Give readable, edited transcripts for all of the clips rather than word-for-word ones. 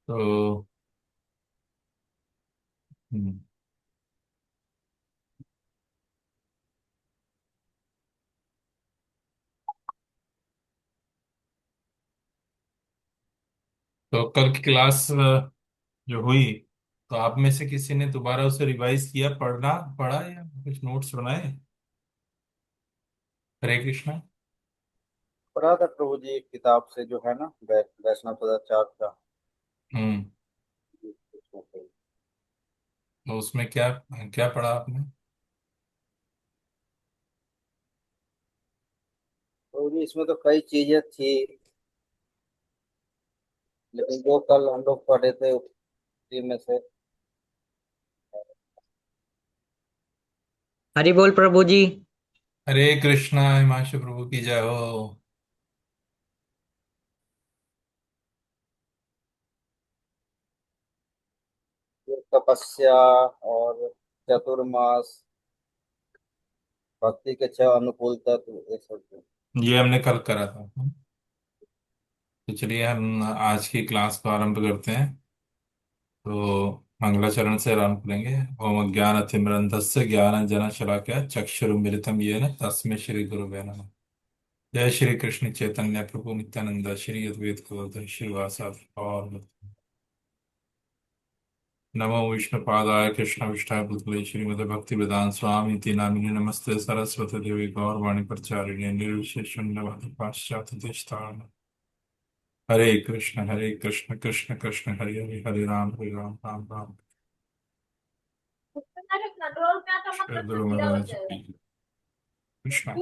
तो हम्म, तो कल की क्लास जो हुई, तो आप में से किसी ने दोबारा उसे रिवाइज किया, पढ़ा या कुछ नोट्स बनाए? हरे कृष्णा। पढ़ा था प्रभु जी, एक किताब से जो है ना, वैष्णव सदाचार का। हम्म। तो उसमें क्या क्या पढ़ा आपने? प्रभु जी इसमें तो कई चीजें थी, लेकिन जो कल हम लोग पढ़े थे उसी में से हरि बोल प्रभु जी। हरे कृष्णा, हिमांशु प्रभु की जय हो। जो तपस्या और चतुर्मास, भक्ति के छह अनुकूल तत्व, ये सब थे। ये हमने कल करा था। तो चलिए हम आज की क्लास को आरंभ करते हैं। तो मंगलाचरण से आरंभ करेंगे। ओम ज्ञानतिमिरन्धस्य ज्ञानांजन शलाकया चक्षुरुन्मीलितं येन तस्मै श्री गुरुवे नमः। जय श्री कृष्ण चैतन्य प्रभु नित्यानंद श्री अद्वैत गदाधर श्रीवासादि और नमो विष्णुपादाय कृष्ण विष्ठाय भूतले श्रीमद् भक्ति वेदांत स्वामी इति नामिने नमस्ते सरस्वती देवी गौरवाणी प्रचारिणे निर्विशेष शून्यवादी पाश्चात्य देशतारण। हरे कृष्ण कृष्ण कृष्ण हरे हरे हरे राम राम राम। श्री गुरु महाराज की जय। कृष्ण।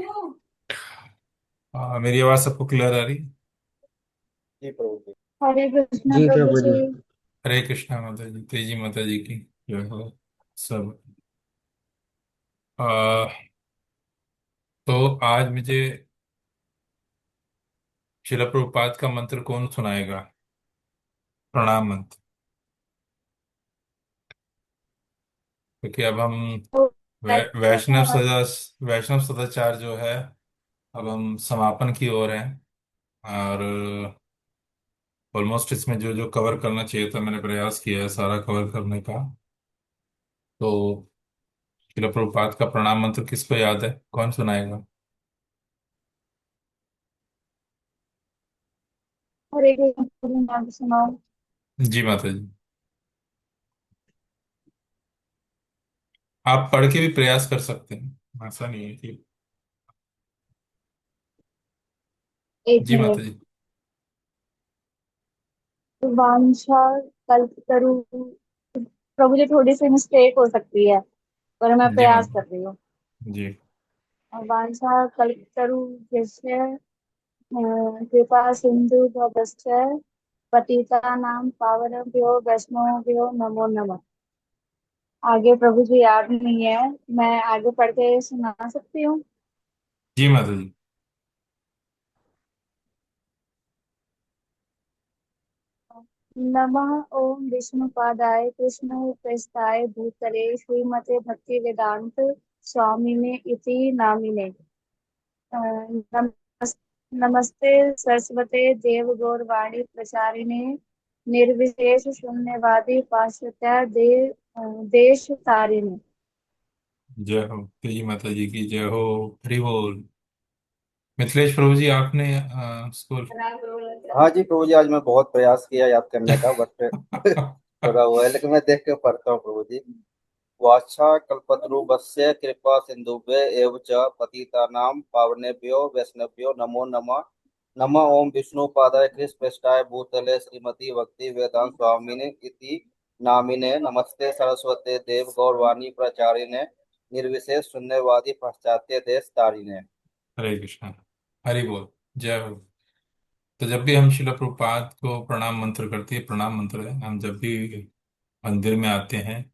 मेरी आवाज सबको क्लियर आ रही? जी प्रभु जी। हरे कृष्ण जी प्रभु जी। हरे कृष्णा माता जी, तेजी माता जी की जय हो। सब आ, तो आज मुझे शिला प्रभुपाद का मंत्र कौन सुनाएगा? प्रणाम मंत्र। क्योंकि अब हम वैष्णव सदाचार जो है, अब हम समापन की ओर हैं। और ऑलमोस्ट इसमें जो जो कवर करना चाहिए था, मैंने प्रयास किया है सारा कवर करने का। तो शिला प्रभुपाद का प्रणाम मंत्र किसको याद है? कौन सुनाएगा? हरे कृष्ण नाम सुनाओ। जी माता जी। आप पढ़ के भी प्रयास कर सकते हैं, ऐसा नहीं है कि। एक जी माता मिनट। जी। वांछा कल्पतरु। प्रभु जी थोड़ी सी मिस्टेक हो सकती है, पर मैं जी प्रयास माता कर रही हूँ। जी। वांछा कल्पतरु यस्य कृपा सिंधु भवश्च पतितानां पावनेभ्यो वैष्णवेभ्यो नमो नमः। आगे प्रभु जी याद नहीं है, मैं आगे पढ़ के सुना सकती हूँ। जी माता जी। नमः ओम विष्णुपादाय कृष्णप्रेष्ठाय भूतले श्रीमते भक्ति वेदांत स्वामिने इति नामिने। नमस् नमस्ते सरस्वते देव गौरवाणी प्रचारिणे निर्विशेष शून्यवादी पाश्चात्य देश तारिणे। जय हो तेजी माता जी की जय हो। हरि बोल। मिथिलेश प्रभु जी, आपने स्कूल हाँ जी प्रभु जी, आज मैं बहुत प्रयास किया याद करने का, बट थोड़ा हुआ है, लेकिन मैं देख के पढ़ता हूँ प्रभु जी। वाछा कल्पतरुभ्यश्च कृपा सिन्धुभ्य एव च पतितानां पावनेभ्यो वैष्णवेभ्यो नमो नमः। नमः ओम विष्णुपादाय कृष्णप्रेष्ठाय भूतले श्रीमती भक्ति वेदांत स्वामिने इति नामिने नमस्ते सरस्वते देव गौरवाणी प्रचारिणे निर्विशेष शून्यवादी पाश्चात्य देश तारिणे। हरे कृष्णा। हरि बोल। जय हो। तो जब भी हम शिला प्रभुपाद को प्रणाम मंत्र करते हैं, प्रणाम मंत्र है, हम जब भी मंदिर में आते हैं,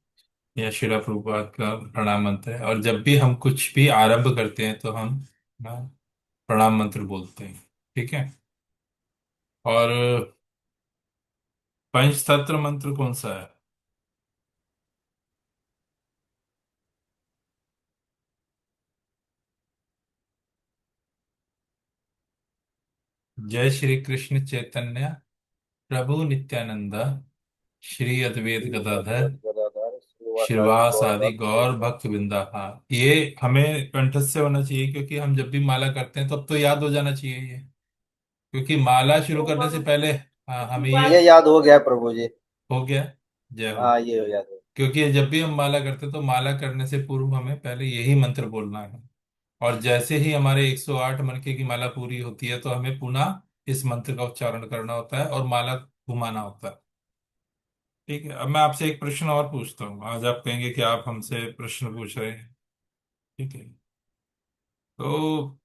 या शिला प्रभुपाद का प्रणाम मंत्र है, और जब भी हम कुछ भी आरंभ करते हैं तो हम प्रणाम मंत्र बोलते हैं। ठीक है। और पंचतंत्र मंत्र कौन सा है? जय श्री कृष्ण चैतन्य प्रभु नित्यानंद श्री अद्वैत श्री गदाधर अद्वैत गदाधर श्रीवासादि श्रीवास गौर आदि भक्त गौर वृंदा। भक्त बिंदा। हाँ, ये हमें कंठस्थ से होना चाहिए, क्योंकि हम जब भी माला करते हैं तब तो याद हो जाना चाहिए ये, क्योंकि माला शुरू करने से पहले हाँ हमें ये ये याद हो गया है प्रभु जी। हो गया। जय हो। हाँ, ये हो याद हो। क्योंकि जब भी हम माला करते हैं तो माला करने से पूर्व हमें पहले यही मंत्र बोलना है, और जैसे ही हमारे 108 मनके की माला पूरी होती है तो हमें पुनः इस मंत्र का उच्चारण करना होता है और माला घुमाना होता है। ठीक है, अब मैं आपसे एक प्रश्न और पूछता हूँ, आज आप कहेंगे कि आप हमसे प्रश्न पूछ रहे हैं। ठीक है, तो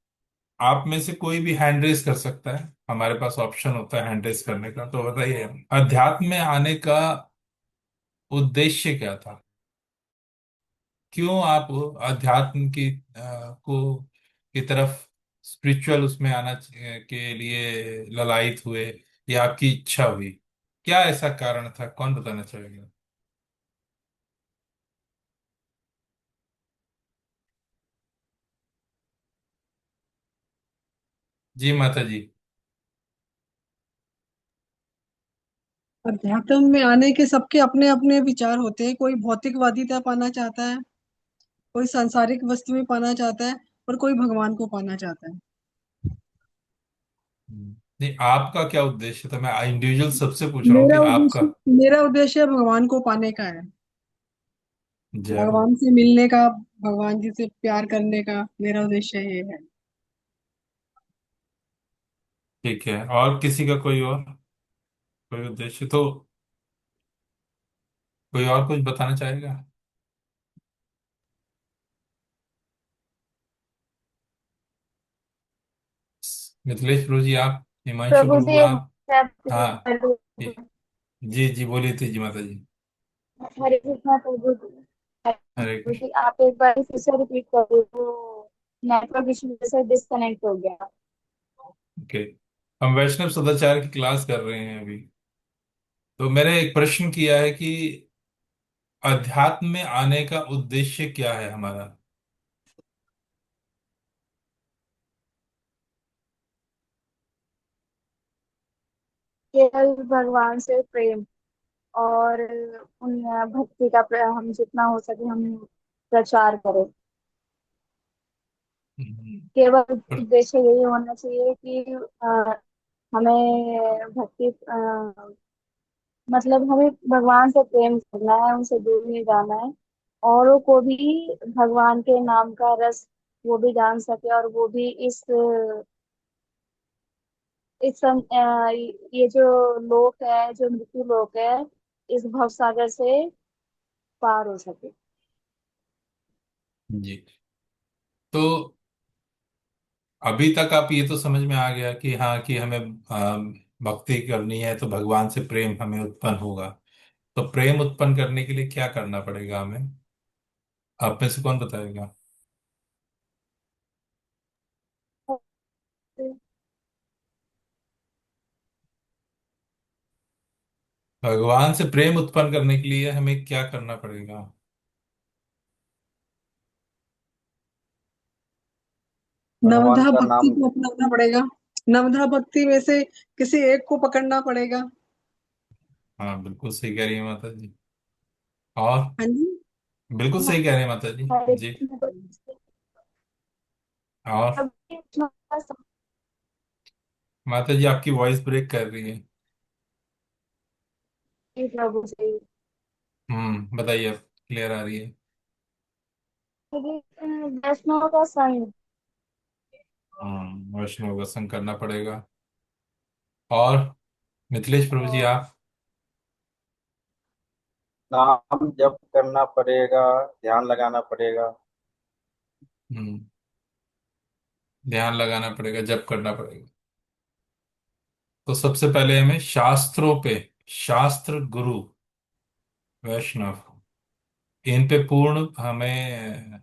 आप में से कोई भी हैंड रेस कर सकता है, हमारे पास ऑप्शन होता है हैंड रेस करने का। तो बताइए, अध्यात्म में आने का उद्देश्य क्या था? क्यों आप अध्यात्म की को की तरफ, स्पिरिचुअल उसमें के लिए ललायत हुए, या आपकी इच्छा हुई? क्या ऐसा कारण था, कौन बताना चाहेगा? जी माता जी। अध्यात्म में आने के सबके अपने अपने विचार होते हैं। कोई भौतिकवादिता पाना चाहता है, कोई सांसारिक वस्तु में पाना चाहता है, और कोई भगवान को पाना चाहता है। नहीं, आपका क्या उद्देश्य था? मैं इंडिविजुअल सबसे पूछ रहा हूँ कि आपका। मेरा उद्देश्य भगवान को पाने का है। जय हो। भगवान से मिलने का, भगवान जी से प्यार करने का मेरा उद्देश्य ये है। ठीक है, और किसी का कोई उद्देश्य तो, कोई और कुछ बताना चाहेगा? मिथिलेश प्रभु जी आप, हिमांशु प्रभु प्रभु जी एक आप। हाँ। ये- जी जी, बोलिए जी माता जी। हरे कृष्णा प्रभु जी। हरे हरे प्रभु कृष्ण। जी, आप एक बार फिर से रिपीट कर दो, वो नेटवर्क इशू से डिस्कनेक्ट हो गया। ओके, हम वैष्णव सदाचार की क्लास कर रहे हैं अभी। तो मैंने एक प्रश्न किया है कि अध्यात्म में आने का उद्देश्य क्या है हमारा? केवल भगवान से प्रेम, और उन भक्ति का हम जितना हो सके हम प्रचार करें। हम्म, केवल पर- उद्देश्य यही होना चाहिए कि हमें भक्ति मतलब हमें भगवान से प्रेम करना है, उनसे दूर नहीं जाना है। औरों को भी भगवान के नाम का रस वो भी जान सके, और वो भी ये जो लोक है, जो मृत्यु लोक है, इस भवसागर से पार हो सके। जी। तो अभी तक आप ये तो समझ में आ गया कि हाँ, कि हमें भक्ति करनी है तो भगवान से प्रेम हमें उत्पन्न होगा। तो प्रेम उत्पन्न करने के लिए क्या करना पड़ेगा हमें? आप में से कौन बताएगा? भगवान से प्रेम उत्पन्न करने के लिए हमें क्या करना पड़ेगा? भगवान नवधा का भक्ति नाम। को अपनाना पड़ेगा। नवधा भक्ति में से किसी एक को पकड़ना पड़ेगा। हाँ, बिल्कुल सही कह रही है माता जी। और हाँ जी। बिल्कुल सही कह रहे हैं माता जी। हरे जी। कृष्ण और प्रभु। माता जी आपकी वॉइस ब्रेक कर रही है। प्रभु जी, बताइए, अब क्लियर आ रही है। वैष्णव का संग। वैष्णव का संग करना पड़ेगा। और मिथिलेश प्रभु जी और आप। नाम जप करना पड़ेगा, ध्यान लगाना पड़ेगा। हम्म ध्यान लगाना पड़ेगा, जप करना पड़ेगा। तो सबसे पहले हमें शास्त्रों पे, शास्त्र गुरु वैष्णव, इन पे पूर्ण हमें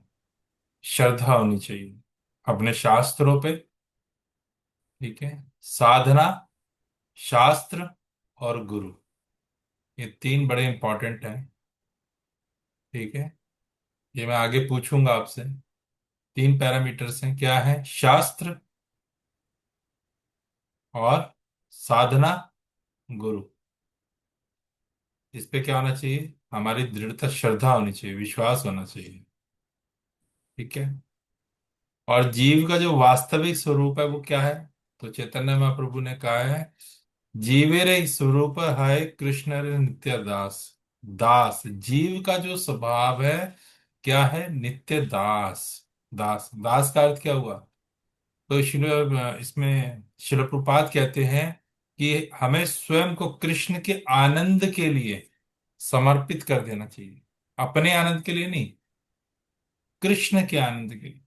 श्रद्धा होनी चाहिए, अपने शास्त्रों पे। ठीक है, साधना, शास्त्र और गुरु, ये तीन बड़े इंपॉर्टेंट हैं। ठीक है, ये मैं आगे पूछूंगा आपसे। तीन पैरामीटर्स हैं, क्या है? शास्त्र और साधना, गुरु। इस पे क्या होना चाहिए, हमारी दृढ़ता श्रद्धा होनी चाहिए, विश्वास होना चाहिए। ठीक है। और जीव का जो वास्तविक स्वरूप है वो क्या है? तो चैतन्य महाप्रभु ने कहा है, जीवेर एक स्वरूप है कृष्ण रे नित्य दास। दास, जीव का जो स्वभाव है क्या है? नित्य दास। दास, दास का अर्थ क्या हुआ? तो इसमें शिल प्रपात कहते हैं कि हमें स्वयं को कृष्ण के आनंद के लिए समर्पित कर देना चाहिए। अपने आनंद के लिए नहीं, कृष्ण के आनंद के लिए।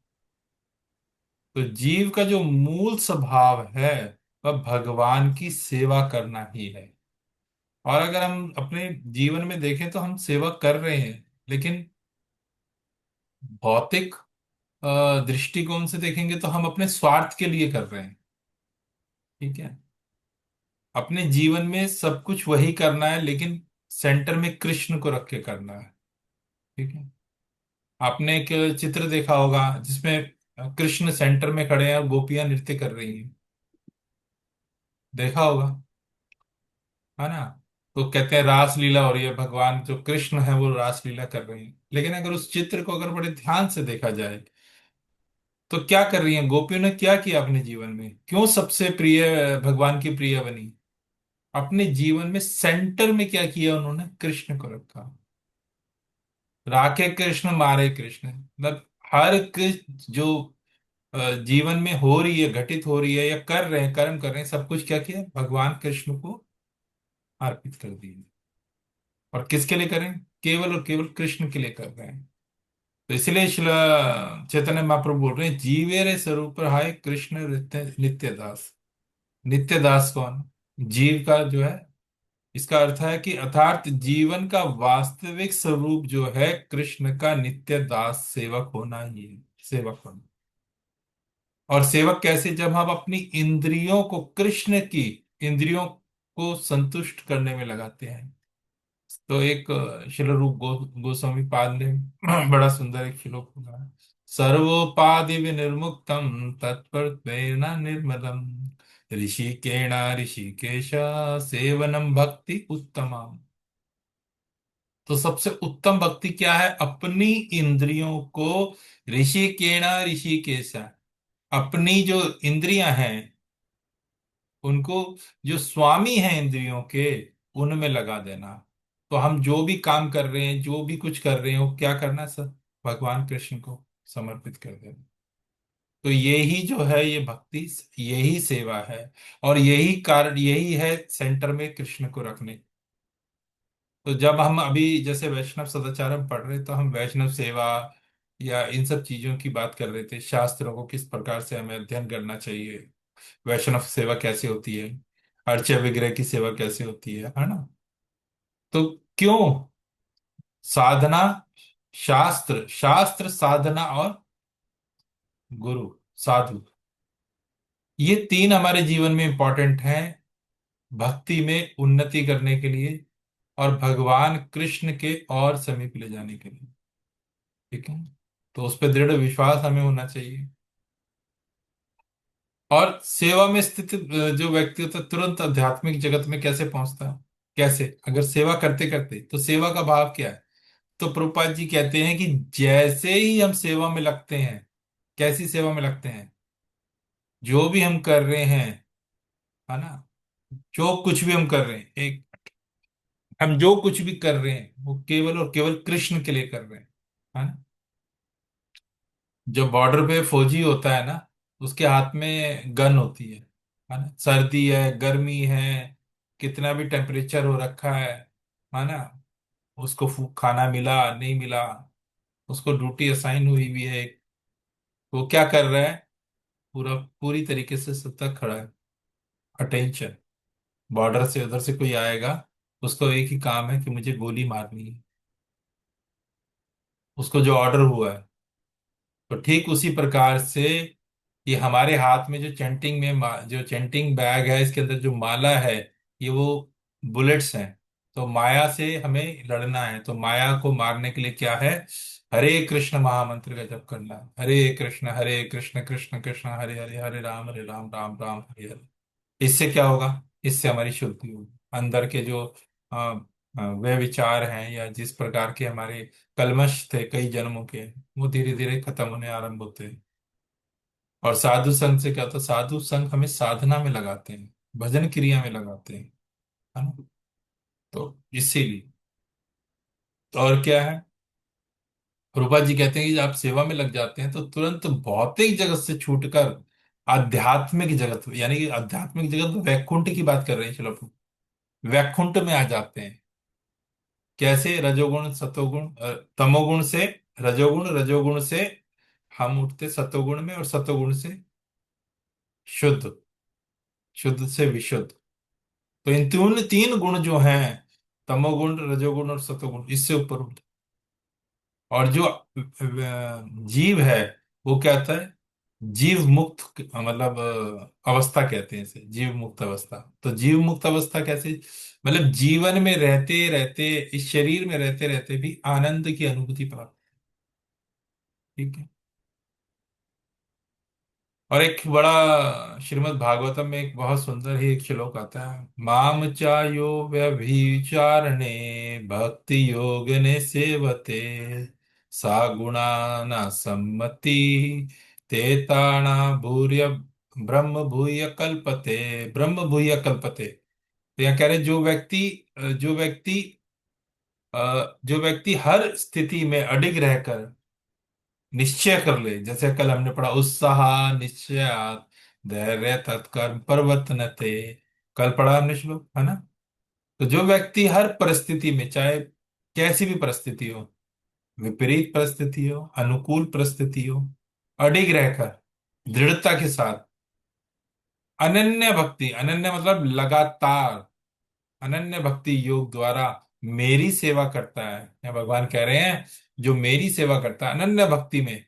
तो जीव का जो मूल स्वभाव है वह भगवान की सेवा करना ही है। और अगर हम अपने जीवन में देखें तो हम सेवा कर रहे हैं, लेकिन भौतिक दृष्टिकोण से देखेंगे तो हम अपने स्वार्थ के लिए कर रहे हैं। ठीक है। अपने जीवन में सब कुछ वही करना है, लेकिन सेंटर में कृष्ण को रख के करना है। ठीक है। आपने एक चित्र देखा होगा जिसमें कृष्ण सेंटर में खड़े हैं और गोपियां नृत्य कर रही हैं। देखा होगा, है ना? तो कहते हैं रास लीला हो रही है, भगवान जो कृष्ण है वो रास लीला कर रहे हैं। लेकिन अगर उस चित्र को अगर बड़े ध्यान से देखा जाए तो क्या कर रही हैं गोपियों ने, क्या किया अपने जीवन में, क्यों सबसे प्रिय भगवान की प्रिय बनी? अपने जीवन में सेंटर में क्या किया उन्होंने? कृष्ण को रखा। राखे कृष्ण मारे कृष्ण, मतलब हर जो जीवन में हो रही है, घटित हो रही है या कर रहे हैं, कर्म कर रहे हैं, सब कुछ क्या किया? भगवान कृष्ण को अर्पित कर दिए। और किसके लिए करें? केवल और केवल कृष्ण के लिए कर रहे हैं। तो इसलिए श्रील चैतन्य महाप्रभु बोल रहे हैं, जीवे रे स्वरूप हाय कृष्ण नित्य दास। नित्य दास कौन? जीव का जो है, इसका अर्थ है कि अर्थात जीवन का वास्तविक स्वरूप जो है कृष्ण का नित्य दास सेवक होना ही है। सेवक होना। और सेवक कैसे? जब हम अपनी इंद्रियों को कृष्ण की इंद्रियों को संतुष्ट करने में लगाते हैं। तो एक श्रील रूप गोस्वामी पाद ने बड़ा सुंदर एक श्लोक बोला है, सर्वोपाधि विनिर्मुक्तम तत्पर प्रेरणा निर्मलम ऋषिकेण ऋषिकेश सेवनम भक्ति उत्तमम। तो सबसे उत्तम भक्ति क्या है? अपनी इंद्रियों को ऋषिकेण ऋषिकेश, अपनी जो इंद्रियां हैं उनको, जो स्वामी हैं इंद्रियों के, उनमें लगा देना। तो हम जो भी काम कर रहे हैं, जो भी कुछ कर रहे हैं, वो क्या करना? सब भगवान कृष्ण को समर्पित कर देना। तो यही जो है ये भक्ति, यही सेवा है। और यही कारण, यही है सेंटर में कृष्ण को रखने। तो जब हम अभी जैसे वैष्णव सदाचार हम पढ़ रहे, तो हम वैष्णव सेवा या इन सब चीजों की बात कर रहे थे, शास्त्रों को किस प्रकार से हमें अध्ययन करना चाहिए, वैष्णव सेवा कैसे होती है, अर्चा विग्रह की सेवा कैसे होती है ना? तो क्यों? साधना, शास्त्र, शास्त्र साधना और गुरु, साधु, ये तीन हमारे जीवन में इंपॉर्टेंट हैं भक्ति में उन्नति करने के लिए और भगवान कृष्ण के और समीप ले जाने के लिए। ठीक है। तो उस पर दृढ़ विश्वास हमें होना चाहिए। और सेवा में स्थित जो व्यक्ति होता है तुरंत आध्यात्मिक जगत में कैसे पहुंचता है? कैसे? अगर सेवा करते करते, तो सेवा का भाव क्या है? तो प्रभुपाद जी कहते हैं कि जैसे ही हम सेवा में लगते हैं, कैसी सेवा में लगते हैं? जो भी हम कर रहे हैं, है ना, जो कुछ भी हम कर रहे हैं, एक, हम जो कुछ भी कर रहे हैं वो केवल और केवल कृष्ण के लिए कर रहे हैं। है ना? जो बॉर्डर पे फौजी होता है ना, उसके हाथ में गन होती है ना? सर्दी है, गर्मी है, कितना भी टेम्परेचर हो रखा है ना? उसको खाना मिला नहीं मिला, उसको ड्यूटी असाइन हुई भी है, वो क्या कर रहा है? पूरा पूरी तरीके से सतर्क खड़ा है। अटेंशन। बॉर्डर से उधर से कोई आएगा, उसको एक ही काम है कि मुझे गोली मारनी है, उसको जो ऑर्डर हुआ है। तो ठीक उसी प्रकार से ये हमारे हाथ में जो चैंटिंग में जो चैंटिंग बैग है, इसके अंदर जो माला है, ये वो बुलेट्स हैं। तो माया से हमें लड़ना है, तो माया को मारने के लिए क्या है? हरे कृष्ण महामंत्र का जप करना है। हरे कृष्ण कृष्ण कृष्ण हरे हरे, हरे राम राम राम हरे हरे। इससे क्या होगा? इससे हमारी शुद्धि होगी। अंदर के जो वे विचार हैं या जिस प्रकार के हमारे कल्मश थे कई जन्मों के, वो धीरे धीरे खत्म होने आरंभ होते हैं। और साधु संघ से क्या होता है, साधु संघ हमें साधना में लगाते हैं, भजन क्रिया में लगाते हैं, है ना। तो इसीलिए, तो और क्या है, रूपा जी कहते हैं कि जब आप सेवा में लग जाते हैं तो तुरंत भौतिक जगत से छूटकर आध्यात्मिक जगत, यानी कि आध्यात्मिक जगत वैकुंठ की बात कर रहे हैं, चलो वैकुंठ में आ जाते हैं। कैसे, रजोगुण सतोगुण तमोगुण से रजोगुण, रजोगुण से हम उठते सतोगुण में, और सतोगुण से शुद्ध, शुद्ध से विशुद्ध। तो इन तीन तीन गुण जो हैं, तमोगुण रजोगुण और सतोगुण, इससे ऊपर उठते। और जो जीव है वो क्या होता है, जीव मुक्त, मतलब अवस्था कहते हैं इसे, जीव मुक्त अवस्था। तो जीव मुक्त अवस्था कैसे, मतलब जीवन में रहते रहते, इस शरीर में रहते रहते भी आनंद की अनुभूति प्राप्त। ठीक है। और एक बड़ा श्रीमद् भागवतम में एक बहुत सुंदर ही एक श्लोक आता है, माम चायो व्यभिचारणे भक्ति योग ने सेवते सा गुणा न सम्मति तेताना भूर्य ब्रह्म भूय कल्पते, ब्रह्म भूय कल्पते। तो यहाँ कह रहे जो व्यक्ति जो व्यक्ति हर स्थिति में अडिग रहकर निश्चय कर ले, जैसे कल हमने पढ़ा, उत्साह निश्चयात् धैर्य तत्कर्म प्रवर्तनते, कल पढ़ा हमने श्लोक, है ना। तो जो व्यक्ति हर परिस्थिति में, चाहे कैसी भी परिस्थिति हो, विपरीत परिस्थिति हो अनुकूल परिस्थिति हो, अडिग रहकर दृढ़ता के साथ अनन्य भक्ति, अनन्य मतलब लगातार, अनन्य भक्ति योग द्वारा मेरी सेवा करता है, या भगवान कह रहे हैं जो मेरी सेवा करता है अनन्य भक्ति में,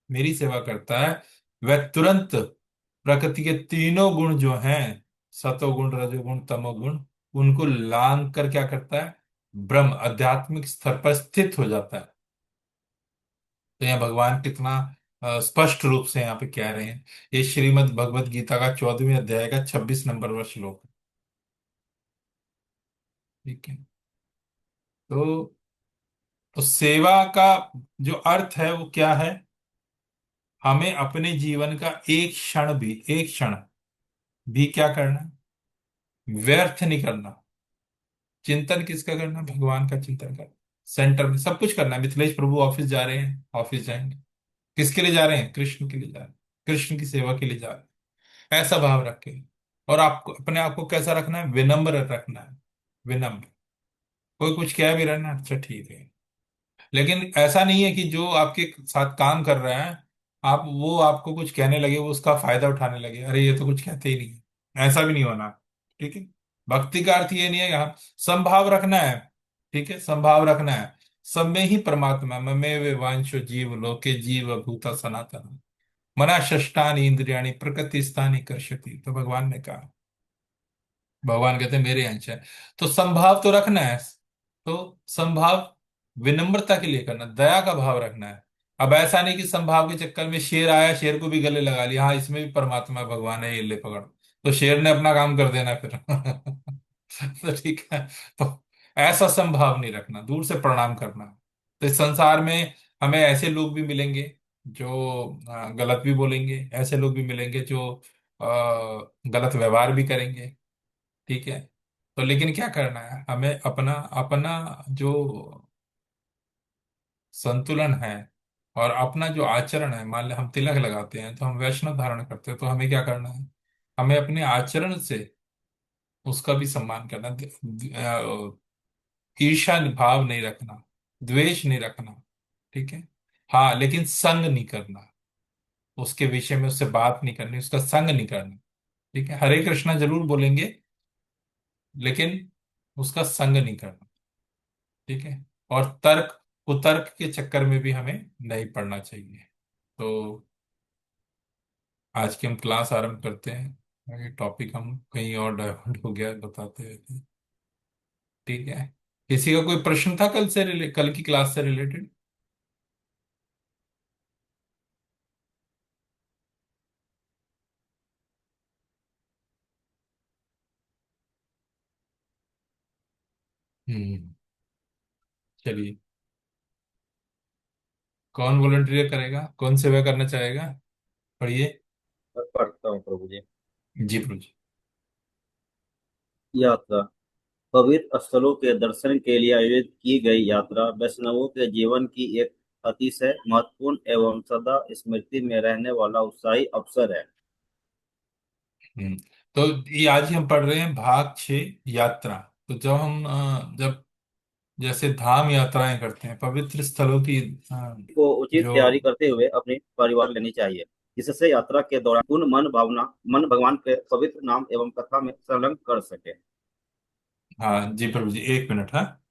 मेरी सेवा करता है, वह तुरंत प्रकृति के तीनों गुण जो हैं, सतोगुण रजोगुण तमोगुण, उनको लांग कर क्या करता है, ब्रह्म आध्यात्मिक स्तर पर स्थित हो जाता है। तो यहाँ भगवान कितना स्पष्ट रूप से यहाँ पे कह रहे हैं। ये श्रीमद् भगवत गीता का 14वें अध्याय का 26 नंबर श्लोक है। ठीक है। तो सेवा का जो अर्थ है वो क्या है, हमें अपने जीवन का एक क्षण भी क्या करना है, व्यर्थ नहीं करना। चिंतन किसका करना, भगवान का चिंतन करना, सेंटर में सब कुछ करना है। मिथिलेश प्रभु ऑफिस जा रहे हैं, ऑफिस जाएंगे, किसके लिए जा रहे हैं, कृष्ण के लिए जा रहे हैं, कृष्ण की सेवा के लिए जा रहे हैं, ऐसा भाव रखें। और आपको अपने आप को कैसा रखना है, विनम्र रखना है, विनम्र। कोई कुछ कह भी रहा है ना, अच्छा ठीक है, लेकिन ऐसा नहीं है कि जो आपके साथ काम कर रहा है, आप वो आपको कुछ कहने लगे, वो उसका फायदा उठाने लगे, अरे ये तो कुछ कहते ही नहीं है, ऐसा भी नहीं होना। ठीक है। भक्ति का अर्थ ये नहीं है, यहाँ संभाव रखना है। ठीक है, संभाव रखना है, सब में ही परमात्मा, ममे वे वांशो जीव लोके जीव भूता सनातन मना षष्ठानि इंद्रियाणि प्रकृति स्थानी कर्षति। तो भगवान ने कहा, भगवान कहते हैं मेरे अंश है। तो संभाव तो रखना है, तो संभाव विनम्रता के लिए करना, दया का भाव रखना है। अब ऐसा नहीं कि संभाव के चक्कर में शेर आया, शेर को भी गले लगा लिया, हाँ इसमें भी परमात्मा भगवान है, ये ले पकड़, तो शेर ने अपना काम कर देना फिर तो ठीक है। तो ऐसा संभाव नहीं रखना, दूर से प्रणाम करना। तो इस संसार में हमें ऐसे लोग भी मिलेंगे जो गलत भी बोलेंगे, ऐसे लोग भी मिलेंगे जो गलत व्यवहार भी करेंगे। ठीक है। तो लेकिन क्या करना है, हमें अपना अपना जो संतुलन है और अपना जो आचरण है, मान ले हम तिलक लगाते हैं तो हम वैष्णव धारण करते हैं, तो हमें क्या करना है, हमें अपने आचरण से उसका भी सम्मान करना, ईर्ष्या भाव नहीं रखना, द्वेष नहीं रखना। ठीक है। हाँ, लेकिन संग नहीं करना, उसके विषय में उससे बात नहीं करनी, उसका संग नहीं करना। ठीक है, हरे कृष्णा जरूर बोलेंगे, लेकिन उसका संग नहीं करना। ठीक है। और तर्क कुतर्क के चक्कर में भी हमें नहीं पड़ना चाहिए। तो आज की हम क्लास आरंभ करते हैं, ये टॉपिक हम कहीं और डाइवर्ट हो गया बताते हुए। ठीक है। किसी का कोई प्रश्न था कल की क्लास से रिलेटेड? हम्म। चलिए, कौन वॉलंटियर करेगा, कौन सेवा करना चाहेगा? पढ़िए। मैं पढ़ता हूँ प्रभु जी। जी प्रभु जी। यात्रा। पवित्र स्थलों के दर्शन के लिए आयोजित की गई यात्रा वैष्णवों के जीवन की एक अतिशय महत्वपूर्ण एवं सदा स्मृति में रहने वाला उत्साही अवसर है। हम्म। तो ये आज ही हम पढ़ रहे हैं भाग 6, यात्रा। तो जब हम जब जैसे धाम यात्राएं करते हैं, पवित्र स्थलों की को उचित जो, तैयारी करते हुए अपनी परिवार लेनी चाहिए, जिससे यात्रा के दौरान पूर्ण मन भगवान के पवित्र नाम एवं कथा में संलग्न कर सके। हाँ जी प्रभु जी, 1 मिनट। हाँ,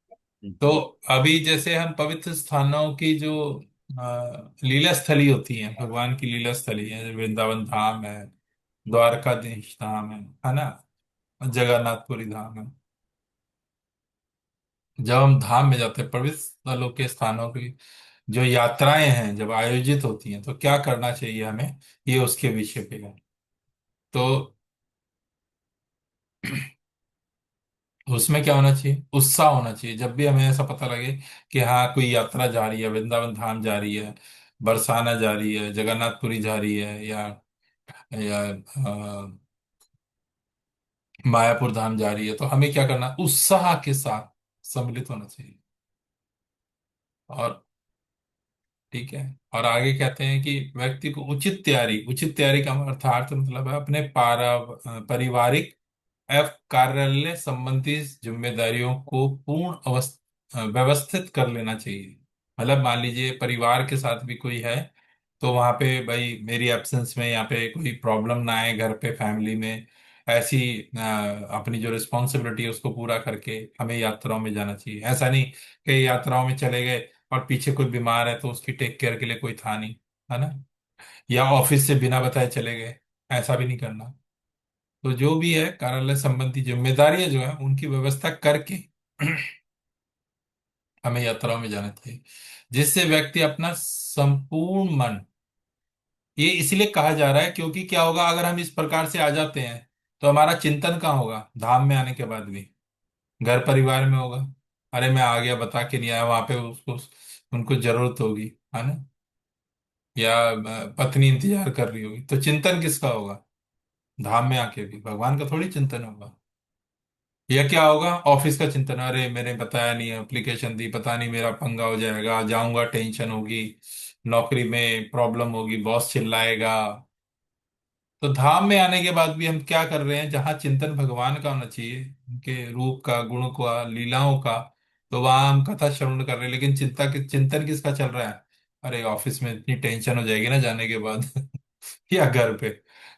तो अभी जैसे हम पवित्र स्थानों की जो लीला स्थली होती हैं, भगवान की लीला स्थली है, वृंदावन धाम है, द्वारकाधीश धाम है ना, जगन्नाथपुरी धाम है। जब हम धाम में जाते हैं, पवित्र स्थलों के स्थानों की जो यात्राएं हैं जब आयोजित होती हैं, तो क्या करना चाहिए हमें, ये उसके विषय पे है। तो उसमें क्या होना चाहिए, उत्साह होना चाहिए। जब भी हमें ऐसा पता लगे कि हाँ कोई यात्रा जा रही है, वृंदावन धाम जा रही है, बरसाना जा रही है, जगन्नाथपुरी जा रही है, या मायापुर धाम जा रही है, तो हमें क्या करना, उत्साह के साथ सम्मिलित होना चाहिए। और ठीक है, और आगे कहते हैं कि व्यक्ति को उचित तैयारी का अर्थार्थ मतलब है अपने पारिवारिक एवं कार्यालय संबंधी जिम्मेदारियों को व्यवस्थित कर लेना चाहिए। मतलब मान लीजिए परिवार के साथ भी कोई है, तो वहां पे भाई मेरी एब्सेंस में यहाँ पे कोई प्रॉब्लम ना आए घर पे, फैमिली में ऐसी अपनी जो रिस्पॉन्सिबिलिटी है उसको पूरा करके हमें यात्राओं में जाना चाहिए। ऐसा नहीं कि यात्राओं में चले गए और पीछे कोई बीमार है तो उसकी टेक केयर के लिए कोई था नहीं, है ना, या ऑफिस से बिना बताए चले गए, ऐसा भी नहीं करना। तो जो भी है कार्यालय संबंधी जिम्मेदारियां जो है उनकी व्यवस्था करके हमें यात्राओं में जाना चाहिए, जिससे व्यक्ति अपना संपूर्ण मन, ये इसलिए कहा जा रहा है क्योंकि क्या होगा अगर हम इस प्रकार से आ जाते हैं, तो हमारा चिंतन कहाँ होगा, धाम में आने के बाद भी घर परिवार में होगा। अरे मैं आ गया, बता के नहीं आया, वहां पे उसको उनको जरूरत होगी, है ना, या पत्नी इंतजार कर रही होगी, तो चिंतन किसका होगा, धाम में आके भी भगवान का थोड़ी चिंतन होगा। या क्या होगा, ऑफिस का चिंतन, अरे मैंने बताया नहीं, एप्लीकेशन दी, पता नहीं मेरा पंगा हो जाएगा, जाऊंगा टेंशन होगी, नौकरी में प्रॉब्लम होगी, बॉस चिल्लाएगा। तो धाम में आने के बाद भी हम क्या कर रहे हैं, जहाँ चिंतन भगवान का होना चाहिए, उनके रूप का, गुण का, लीलाओं का, तो वहां हम कथा श्रवण कर रहे हैं, लेकिन चिंतन किसका चल रहा है, अरे ऑफिस में इतनी टेंशन हो जाएगी ना जाने के बाद या घर पे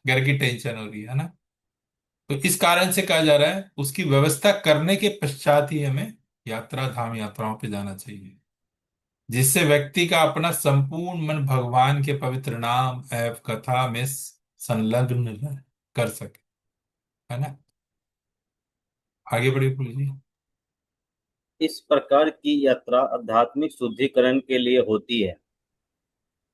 घर की टेंशन हो रही है ना। तो इस कारण से कहा जा रहा है उसकी व्यवस्था करने के पश्चात ही हमें धाम यात्राओं पे जाना चाहिए, जिससे व्यक्ति का अपना संपूर्ण मन भगवान के पवित्र नाम एवं कथा में संलग्न कर सके, है ना। आगे बढ़िए पुलिस जी। इस प्रकार की यात्रा आध्यात्मिक शुद्धिकरण के लिए होती है,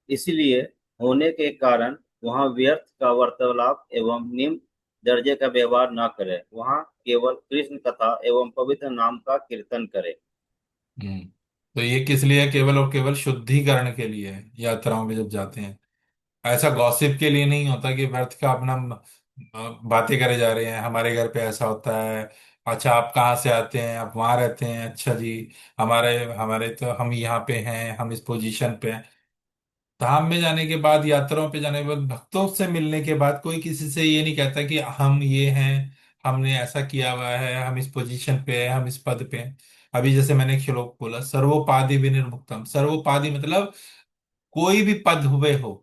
इसलिए होने के कारण वहाँ व्यर्थ का वार्तालाप एवं निम्न दर्जे का व्यवहार न करें, वहाँ केवल कृष्ण कथा एवं पवित्र नाम का कीर्तन करें। हम्म। तो ये किस लिए है, केवल और केवल शुद्धिकरण के लिए है, यात्राओं में जब जाते हैं। ऐसा गॉसिप के लिए नहीं होता कि व्यर्थ का अपना बातें करे जा रहे हैं, हमारे घर पे ऐसा होता है, अच्छा आप कहाँ से आते हैं, आप वहां रहते हैं, अच्छा जी, हमारे हमारे तो हम यहाँ पे हैं, हम इस पोजीशन पे हैं। धाम में जाने के बाद, यात्राओं पे जाने के बाद, भक्तों से मिलने के बाद कोई किसी से ये नहीं कहता कि हम ये हैं, हमने ऐसा किया हुआ है, हम इस पोजीशन पे हैं, हम इस पद पे हैं। अभी जैसे मैंने श्लोक बोला, सर्वोपाधि विनिर्मुक्तम, सर्वोपाधि मतलब कोई भी पद हुए हो,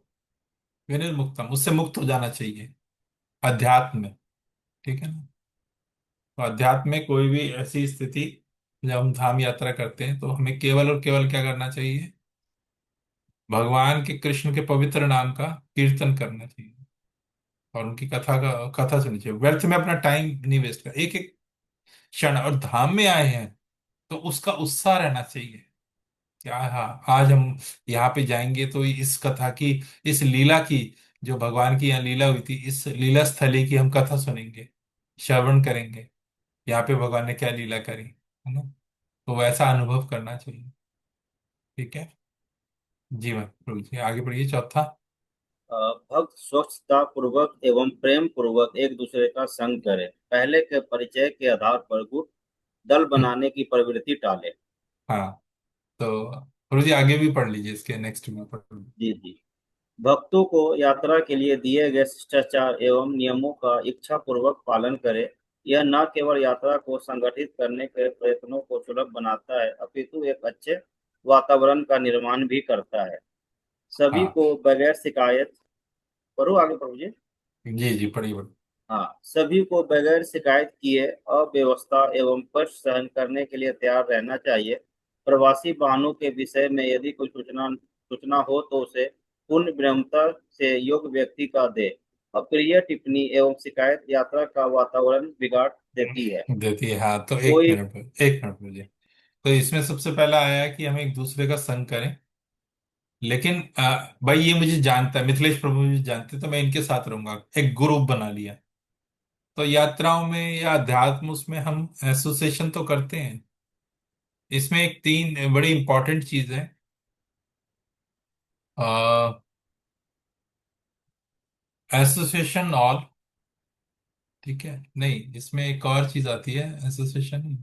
विनिर्मुक्तम उससे मुक्त हो जाना चाहिए अध्यात्म में, ठीक है ना। तो अध्यात्म में कोई भी ऐसी स्थिति, जब हम धाम यात्रा करते हैं तो हमें केवल और केवल क्या करना चाहिए, भगवान के, कृष्ण के पवित्र नाम का कीर्तन करना चाहिए, और उनकी कथा सुननी चाहिए, व्यर्थ में अपना टाइम नहीं वेस्ट कर, एक एक क्षण। और धाम में आए हैं तो उसका उत्साह रहना चाहिए, क्या हाँ आज हम यहाँ पे जाएंगे तो इस कथा की, इस लीला की, जो भगवान की यहाँ लीला हुई थी, इस लीला स्थली की हम कथा सुनेंगे, श्रवण करेंगे, यहाँ पे भगवान ने क्या लीला करी, है ना। तो वैसा अनुभव करना चाहिए। ठीक है। जी मत प्रभु जी, आगे बढ़िए, चौथा। भक्त स्वच्छता पूर्वक एवं प्रेम पूर्वक एक दूसरे का संग करे, पहले के परिचय के आधार पर गुट दल हम्म, बनाने की प्रवृत्ति टाले। हाँ। तो प्रभु जी आगे भी पढ़ लीजिए, इसके नेक्स्ट में पढ़ लीजिए। जी जी। भक्तों को यात्रा के लिए दिए गए शिष्टाचार एवं नियमों का इच्छा पूर्वक पालन करें। यह न केवल यात्रा को संगठित करने के प्रयत्नों को सुलभ बनाता है, अपितु एक अच्छे वातावरण का निर्माण भी करता है। सभी हाँ। को बगैर शिकायत, पढ़ो आगे प्रभु जी। जी जी, पढ़िए पढ़िए। हाँ, सभी को बगैर शिकायत किए अव्यवस्था एवं कष्ट सहन करने के लिए तैयार रहना चाहिए। प्रवासी वाहनों के विषय में यदि कोई सूचना सूचना हो तो उसे पूर्ण विनम्रता से योग्य व्यक्ति का दे। अप्रिय टिप्पणी एवं शिकायत यात्रा का वातावरण बिगाड़ देती है। देती है, हाँ। तो एक कोई मिनट, एक मिनट मुझे। तो इसमें सबसे पहला आया है कि हम एक दूसरे का संग करें। लेकिन भाई ये मुझे जानता है, मिथिलेश प्रभु मुझे जानते हैं, तो मैं इनके साथ रहूंगा, एक ग्रुप बना लिया। तो यात्राओं में या अध्यात्म उसमें हम एसोसिएशन तो करते हैं। इसमें एक तीन बड़ी इंपॉर्टेंट चीज है। एसोसिएशन ऑल, ठीक है। नहीं, इसमें एक और चीज आती है, एसोसिएशन।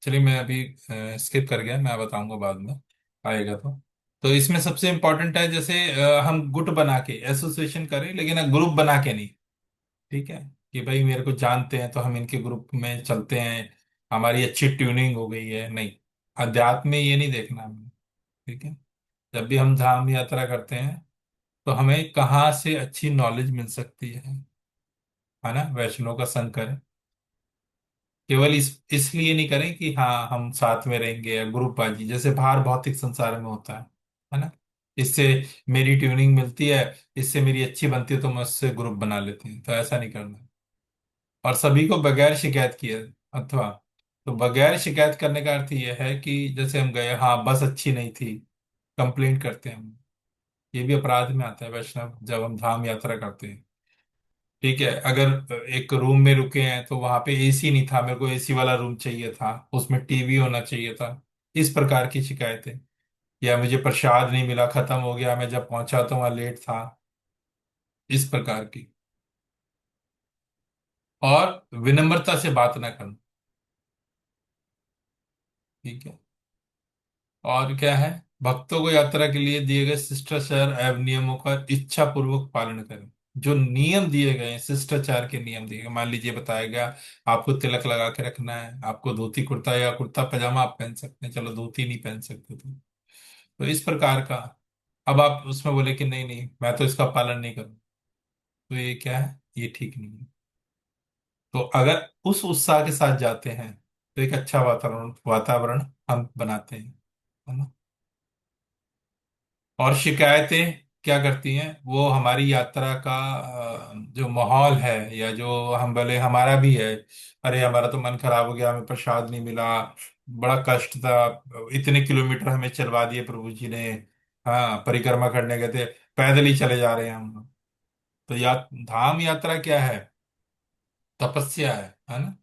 चलिए, मैं अभी स्किप कर गया, मैं बताऊंगा बाद में, आएगा तो इसमें सबसे इम्पोर्टेंट है, जैसे हम गुट बना के एसोसिएशन करें, लेकिन ग्रुप बना के नहीं। ठीक है। कि भाई मेरे को जानते हैं तो हम इनके ग्रुप में चलते हैं, हमारी अच्छी ट्यूनिंग हो गई है, नहीं। अध्यात्म में ये नहीं देखना हमें। ठीक है। जब भी हम धाम यात्रा करते हैं तो हमें कहाँ से अच्छी नॉलेज मिल सकती है ना, वैष्णव का संग करें। केवल इसलिए नहीं करें कि हाँ हम साथ में रहेंगे, या ग्रुपबाजी जैसे बाहर भौतिक संसार में होता है ना। इससे मेरी ट्यूनिंग मिलती है, इससे मेरी अच्छी बनती है, तो मैं उससे ग्रुप बना लेते हैं, तो ऐसा नहीं करना। और सभी को बगैर शिकायत किए, अथवा, तो बगैर शिकायत करने का अर्थ यह है कि जैसे हम गए, हाँ बस अच्छी नहीं थी, कंप्लेंट करते हैं हम। ये भी अपराध में आता है वैष्णव, जब हम धाम यात्रा करते हैं। ठीक है। अगर एक रूम में रुके हैं तो वहां पे एसी नहीं था, मेरे को एसी वाला रूम चाहिए था, उसमें टीवी होना चाहिए था, इस प्रकार की शिकायतें। या मुझे प्रसाद नहीं मिला, खत्म हो गया, मैं जब पहुंचा तो वहां लेट था, इस प्रकार की। और विनम्रता से बात ना करना। ठीक है। और क्या है, भक्तों को यात्रा के लिए दिए गए शिष्टाचार एवं नियमों का इच्छा पूर्वक पालन करें। जो नियम दिए गए हैं, शिष्टाचार के नियम दिए गए, मान लीजिए बताया गया आपको तिलक लगा के रखना है, आपको धोती कुर्ता या कुर्ता पजामा आप पहन सकते हैं, चलो धोती नहीं पहन सकते तो इस प्रकार का। अब आप उसमें बोले कि नहीं नहीं, मैं तो इसका पालन नहीं करूँ, तो ये क्या है, ये ठीक नहीं है। तो अगर उस उत्साह के साथ जाते हैं तो एक अच्छा वातावरण वातावरण हम बनाते हैं, है ना। और शिकायतें क्या करती हैं, वो हमारी यात्रा का जो माहौल है, या जो हम बोले हमारा भी है, अरे हमारा तो मन खराब हो गया, हमें प्रसाद नहीं मिला, बड़ा कष्ट था, इतने किलोमीटर हमें चलवा दिए प्रभु जी ने, हाँ परिक्रमा करने गए थे, पैदल ही चले जा रहे हैं हम। तो धाम यात्रा क्या है, तपस्या है ना।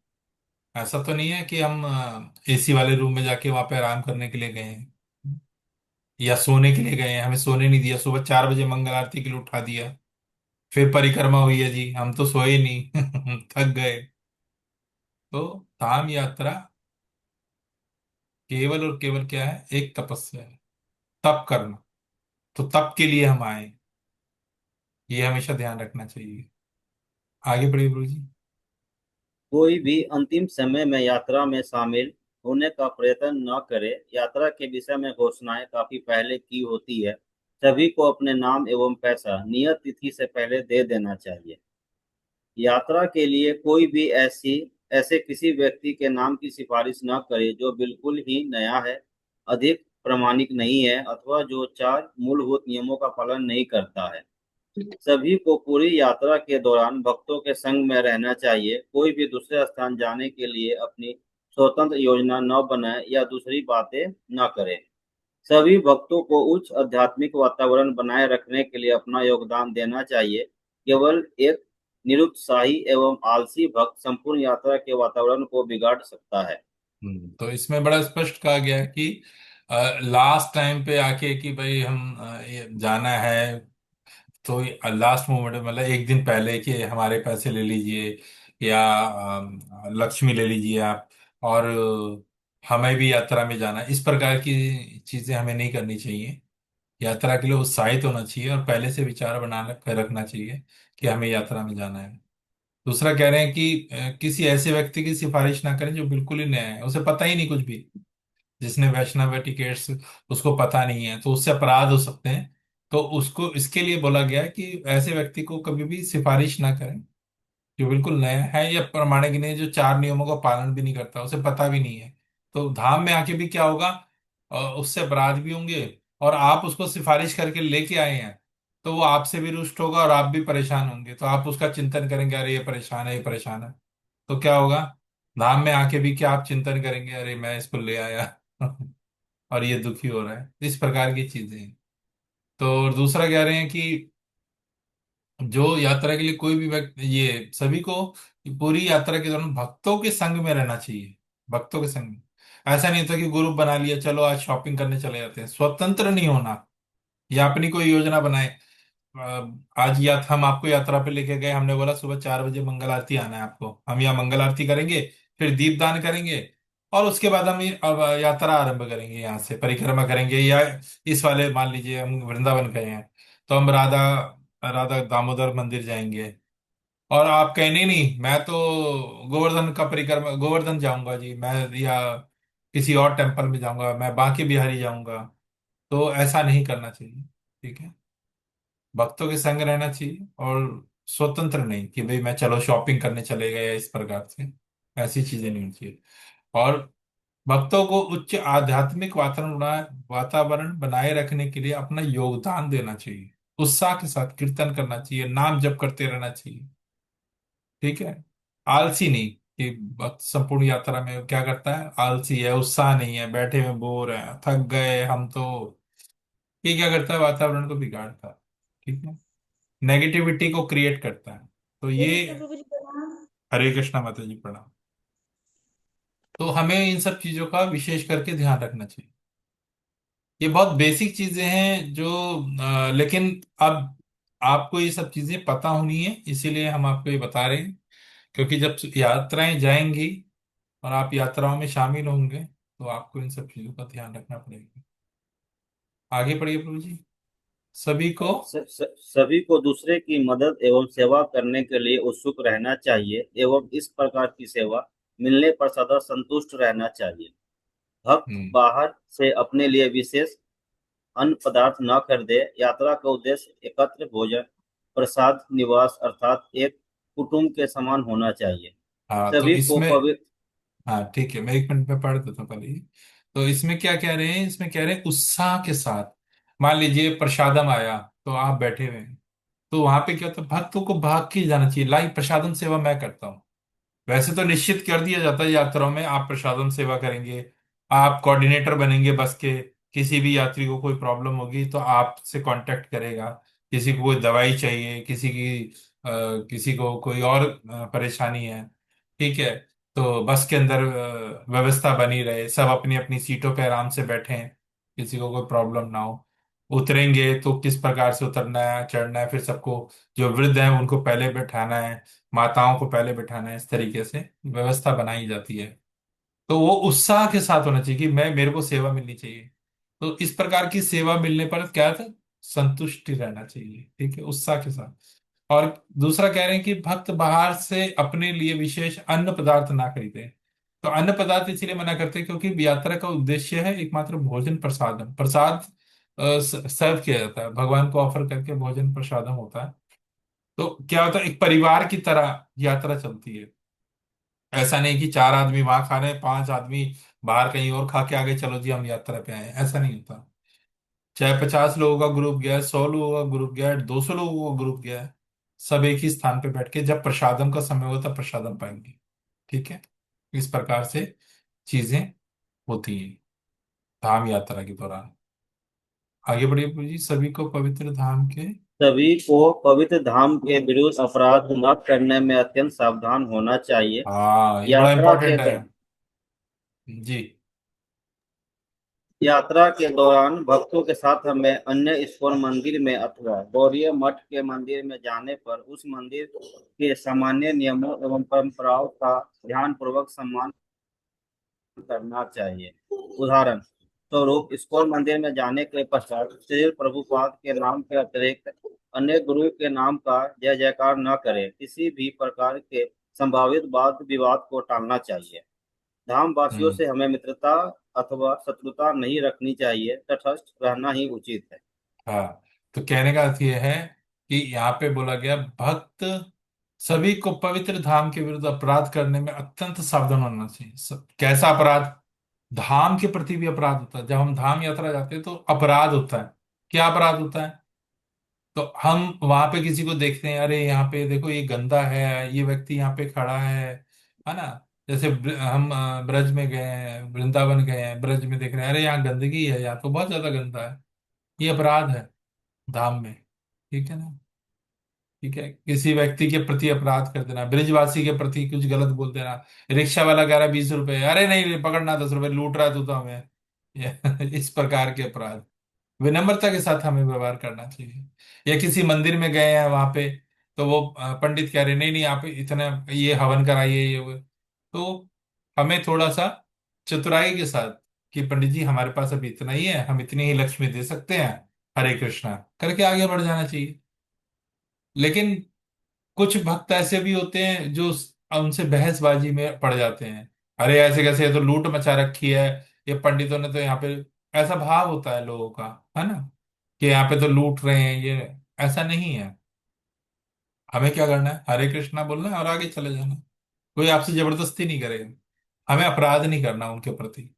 ऐसा तो नहीं है कि हम एसी वाले रूम में जाके वहां पे आराम करने के लिए गए हैं, या सोने के लिए गए हैं, हमें सोने नहीं दिया, सुबह 4 बजे मंगल आरती के लिए उठा दिया, फिर परिक्रमा हुई है जी, हम तो सोए नहीं थक गए। तो धाम यात्रा केवल और केवल क्या है, एक तपस्या है, तप करना। तो तप के लिए हम आए, ये हमेशा ध्यान रखना चाहिए। आगे बढ़िए गुरु जी। कोई भी अंतिम समय में यात्रा में शामिल होने का प्रयत्न न करे। यात्रा के विषय में घोषणाएं काफी पहले की होती है। सभी को अपने नाम एवं पैसा नियत तिथि से पहले दे देना चाहिए। यात्रा के लिए कोई भी ऐसे किसी व्यक्ति के नाम की सिफारिश न करे जो बिल्कुल ही नया है, अधिक प्रामाणिक नहीं है, अथवा जो चार मूलभूत नियमों का पालन नहीं करता है। सभी को पूरी यात्रा के दौरान भक्तों के संग में रहना चाहिए। कोई भी दूसरे स्थान जाने के लिए अपनी स्वतंत्र योजना न बनाए या दूसरी बातें न करे। सभी भक्तों को उच्च आध्यात्मिक वातावरण बनाए रखने के लिए अपना योगदान देना चाहिए। केवल एक निरुत्साही एवं आलसी भक्त संपूर्ण यात्रा के वातावरण को बिगाड़ सकता है। तो इसमें बड़ा स्पष्ट कहा गया है कि लास्ट टाइम पे आके कि भाई हम ये जाना है, तो लास्ट मोमेंट मतलब एक दिन पहले कि हमारे पैसे ले लीजिए या लक्ष्मी ले लीजिए आप, और हमें भी यात्रा में जाना है, इस प्रकार की चीजें हमें नहीं करनी चाहिए। यात्रा के लिए उत्साहित होना चाहिए और पहले से विचार बना कर रखना चाहिए कि हमें यात्रा में जाना है। दूसरा कह रहे हैं कि किसी ऐसे व्यक्ति की सिफारिश ना करें जो बिल्कुल ही नया है, उसे पता ही नहीं कुछ भी। जिसने वैष्णव टिकट्स, उसको पता नहीं है, तो उससे अपराध हो सकते हैं। तो उसको इसके लिए बोला गया है कि ऐसे व्यक्ति को कभी भी सिफारिश ना करें जो बिल्कुल नया है या प्रामाणिक नहीं है, जो चार नियमों का पालन भी नहीं करता, उसे पता भी नहीं है। तो धाम में आके भी क्या होगा, उससे अपराध भी होंगे। और आप उसको सिफारिश करके लेके आए हैं, तो वो आपसे भी रुष्ट होगा और आप भी परेशान होंगे, तो आप उसका चिंतन करेंगे, अरे ये परेशान है, ये परेशान है। तो क्या होगा, धाम में आके भी क्या आप चिंतन करेंगे, अरे मैं इसको ले आया और ये दुखी हो रहा है। इस प्रकार की चीजें हैं। तो दूसरा कह रहे हैं कि जो यात्रा के लिए कोई भी व्यक्ति, ये सभी को पूरी यात्रा के दौरान भक्तों के संग में रहना चाहिए। भक्तों के संग में, ऐसा नहीं होता कि ग्रुप बना लिया, चलो आज शॉपिंग करने चले जाते हैं, स्वतंत्र नहीं होना या अपनी कोई योजना बनाए। आज या हम आपको यात्रा पे लेके गए, हमने बोला सुबह 4 बजे मंगल आरती आना है आपको, हम यहाँ मंगल आरती करेंगे, फिर दीपदान करेंगे, और उसके बाद हम अब यात्रा आरंभ करेंगे, यहाँ से परिक्रमा करेंगे। या इस वाले मान लीजिए हम वृंदावन गए हैं, तो हम राधा राधा दामोदर मंदिर जाएंगे, और आप कहें नहीं नहीं मैं तो गोवर्धन का परिक्रमा, गोवर्धन जाऊंगा जी मैं, या किसी और टेम्पल में जाऊंगा, मैं बांके बिहारी जाऊंगा। तो ऐसा नहीं करना चाहिए। ठीक है, भक्तों के संग रहना चाहिए, और स्वतंत्र नहीं कि भाई मैं चलो शॉपिंग करने चले गए या इस प्रकार से, ऐसी चीजें नहीं होनी चाहिए। और भक्तों को उच्च आध्यात्मिक वातावरण बनाए रखने के लिए अपना योगदान देना चाहिए। उत्साह के साथ कीर्तन करना चाहिए, नाम जप करते रहना चाहिए। ठीक है, आलसी नहीं कि भक्त संपूर्ण यात्रा में क्या करता है, आलसी है, उत्साह नहीं है, बैठे में बोर है, थक गए हम तो, ये क्या करता है, वातावरण को बिगाड़ता है। ठीक है, नेगेटिविटी को क्रिएट करता है। तो ये, हरे कृष्णा माता जी प्रणाम। तो हमें इन सब चीजों का विशेष करके ध्यान रखना चाहिए। ये बहुत बेसिक चीजें हैं जो लेकिन अब आपको ये सब चीजें पता होनी है, इसीलिए हम आपको ये बता रहे हैं। क्योंकि जब यात्राएं जाएंगी और आप यात्राओं में शामिल होंगे, तो आपको इन सब चीजों का ध्यान रखना पड़ेगा। आगे पढ़िए प्रभु जी। सभी को। सभी को दूसरे की मदद एवं सेवा करने के लिए उत्सुक रहना चाहिए एवं इस प्रकार की सेवा मिलने पर सदा संतुष्ट रहना चाहिए। भक्त हम्म। बाहर से अपने लिए विशेष अन्न पदार्थ न खरीदे। यात्रा का उद्देश्य एकत्र भोजन, प्रसाद, निवास अर्थात एक कुटुंब के समान होना चाहिए। हाँ तो सभी को इसमें, पवित्र। हाँ ठीक है, मैं 1 मिनट में पढ़ देता हूँ पहले ही। तो इसमें क्या कह रहे हैं, इसमें कह रहे हैं उत्साह के साथ। मान लीजिए प्रसादम आया, तो आप बैठे हुए हैं, तो वहां पे क्या होता है, भक्तों को भाग के जाना चाहिए, लाई प्रसादम सेवा मैं करता हूँ। वैसे तो निश्चित कर दिया जाता है यात्राओं में, आप प्रसादम सेवा करेंगे, आप कोऑर्डिनेटर बनेंगे बस के, किसी भी यात्री को कोई प्रॉब्लम होगी तो आपसे कांटेक्ट करेगा। किसी को कोई दवाई चाहिए, किसी को कोई और परेशानी है, ठीक है, तो बस के अंदर व्यवस्था बनी रहे, सब अपनी अपनी सीटों पे आराम से बैठें, किसी को कोई प्रॉब्लम ना हो। उतरेंगे तो किस प्रकार से उतरना है, चढ़ना है, फिर सबको, जो वृद्ध हैं उनको पहले बैठाना है, माताओं को पहले बैठाना है, इस तरीके से व्यवस्था बनाई जाती है। तो वो उत्साह के साथ होना चाहिए कि मैं, मेरे को सेवा मिलनी चाहिए। तो इस प्रकार की सेवा मिलने पर क्या था, संतुष्टि रहना चाहिए। ठीक है, उत्साह के साथ। और दूसरा कह रहे हैं कि भक्त बाहर से अपने लिए विशेष अन्न पदार्थ ना खरीदे। तो अन्न पदार्थ इसीलिए मना करते हैं क्योंकि यात्रा का उद्देश्य है एकमात्र भोजन प्रसादम, प्रसाद सर्व किया जाता है, भगवान को ऑफर करके भोजन प्रसादम होता है। तो क्या होता है, एक परिवार की तरह यात्रा चलती है। ऐसा नहीं कि 4 आदमी वहां खा रहे हैं, 5 आदमी बाहर कहीं और खा के आगे, चलो जी हम यात्रा पे आए हैं, ऐसा नहीं होता। चाहे 50 लोगों का ग्रुप गया है, 100 लोगों का ग्रुप गया है, 200 लोगों का ग्रुप गया है, सब एक ही स्थान पे बैठ के जब प्रसादम का समय होता है प्रसादम पाएंगे। ठीक है, इस प्रकार से चीजें होती हैं धाम यात्रा के दौरान। आगे बढ़िए प्रभु जी। सभी को पवित्र धाम के सभी को पवित्र धाम के विरुद्ध अपराध न करने में अत्यंत सावधान होना चाहिए। हाँ, ये बड़ा यात्रा के इंपॉर्टेंट है। दौ- जी। यात्रा के दौरान भक्तों के साथ हमें अन्य इस्कॉन मंदिर में अथवा गौड़ीय मठ के मंदिर में जाने पर उस मंदिर के सामान्य नियमों एवं परंपराओं का ध्यानपूर्वक सम्मान करना चाहिए। उदाहरण स्वरूप इस्कॉन मंदिर में जाने के पश्चात श्री प्रभुपाद के नाम के अतिरिक्त अन्य गुरु के नाम का जय जयकार न करें। किसी भी प्रकार के संभावित वाद विवाद को टालना चाहिए। धाम वासियों हम्म। से हमें मित्रता अथवा शत्रुता नहीं रखनी चाहिए, तटस्थ रहना ही उचित है। हाँ, तो कहने का अर्थ यह है कि यहाँ पे बोला गया, भक्त सभी को पवित्र धाम के विरुद्ध अपराध करने में अत्यंत सावधान होना चाहिए। कैसा अपराध? धाम के प्रति भी अपराध होता है। जब हम धाम यात्रा जाते हैं तो अपराध होता है। क्या अपराध होता है? तो हम वहां पे किसी को देखते हैं, अरे यहाँ पे देखो ये गंदा है, ये व्यक्ति यहाँ पे खड़ा है ना। जैसे हम ब्रज में गए हैं, वृंदावन गए हैं, ब्रज में देख रहे हैं, अरे यहाँ गंदगी है, यहाँ तो बहुत ज्यादा गंदा है। ये अपराध है धाम में। ठीक है ना। ठीक है, किसी व्यक्ति के प्रति अपराध कर देना, ब्रिजवासी के प्रति कुछ गलत बोल देना। रिक्शा वाला कह रहा है 20 रुपए, अरे नहीं पकड़ना, 10 रुपए लूट रहा है तू तो हमें। इस प्रकार के अपराध। विनम्रता के साथ हमें व्यवहार करना चाहिए। या किसी मंदिर में गए हैं वहां पे, तो वो पंडित कह रहे नहीं नहीं आप इतना ये हवन कराइए ये वो। तो हमें थोड़ा सा चतुराई के साथ कि पंडित जी हमारे पास अभी इतना ही है, हम इतनी ही लक्ष्मी दे सकते हैं, हरे कृष्णा करके आगे बढ़ जाना चाहिए। लेकिन कुछ भक्त ऐसे भी होते हैं जो उनसे बहसबाजी में पड़ जाते हैं। अरे ऐसे कैसे, ये तो लूट मचा रखी है, ये पंडितों ने तो यहाँ पे। ऐसा भाव होता है लोगों का, है ना, कि यहाँ पे तो लूट रहे हैं ये। ऐसा नहीं है। हमें क्या करना है? हरे कृष्णा बोलना है और आगे चले जाना है। कोई आपसे जबरदस्ती नहीं करेगा। हमें अपराध नहीं करना उनके प्रति।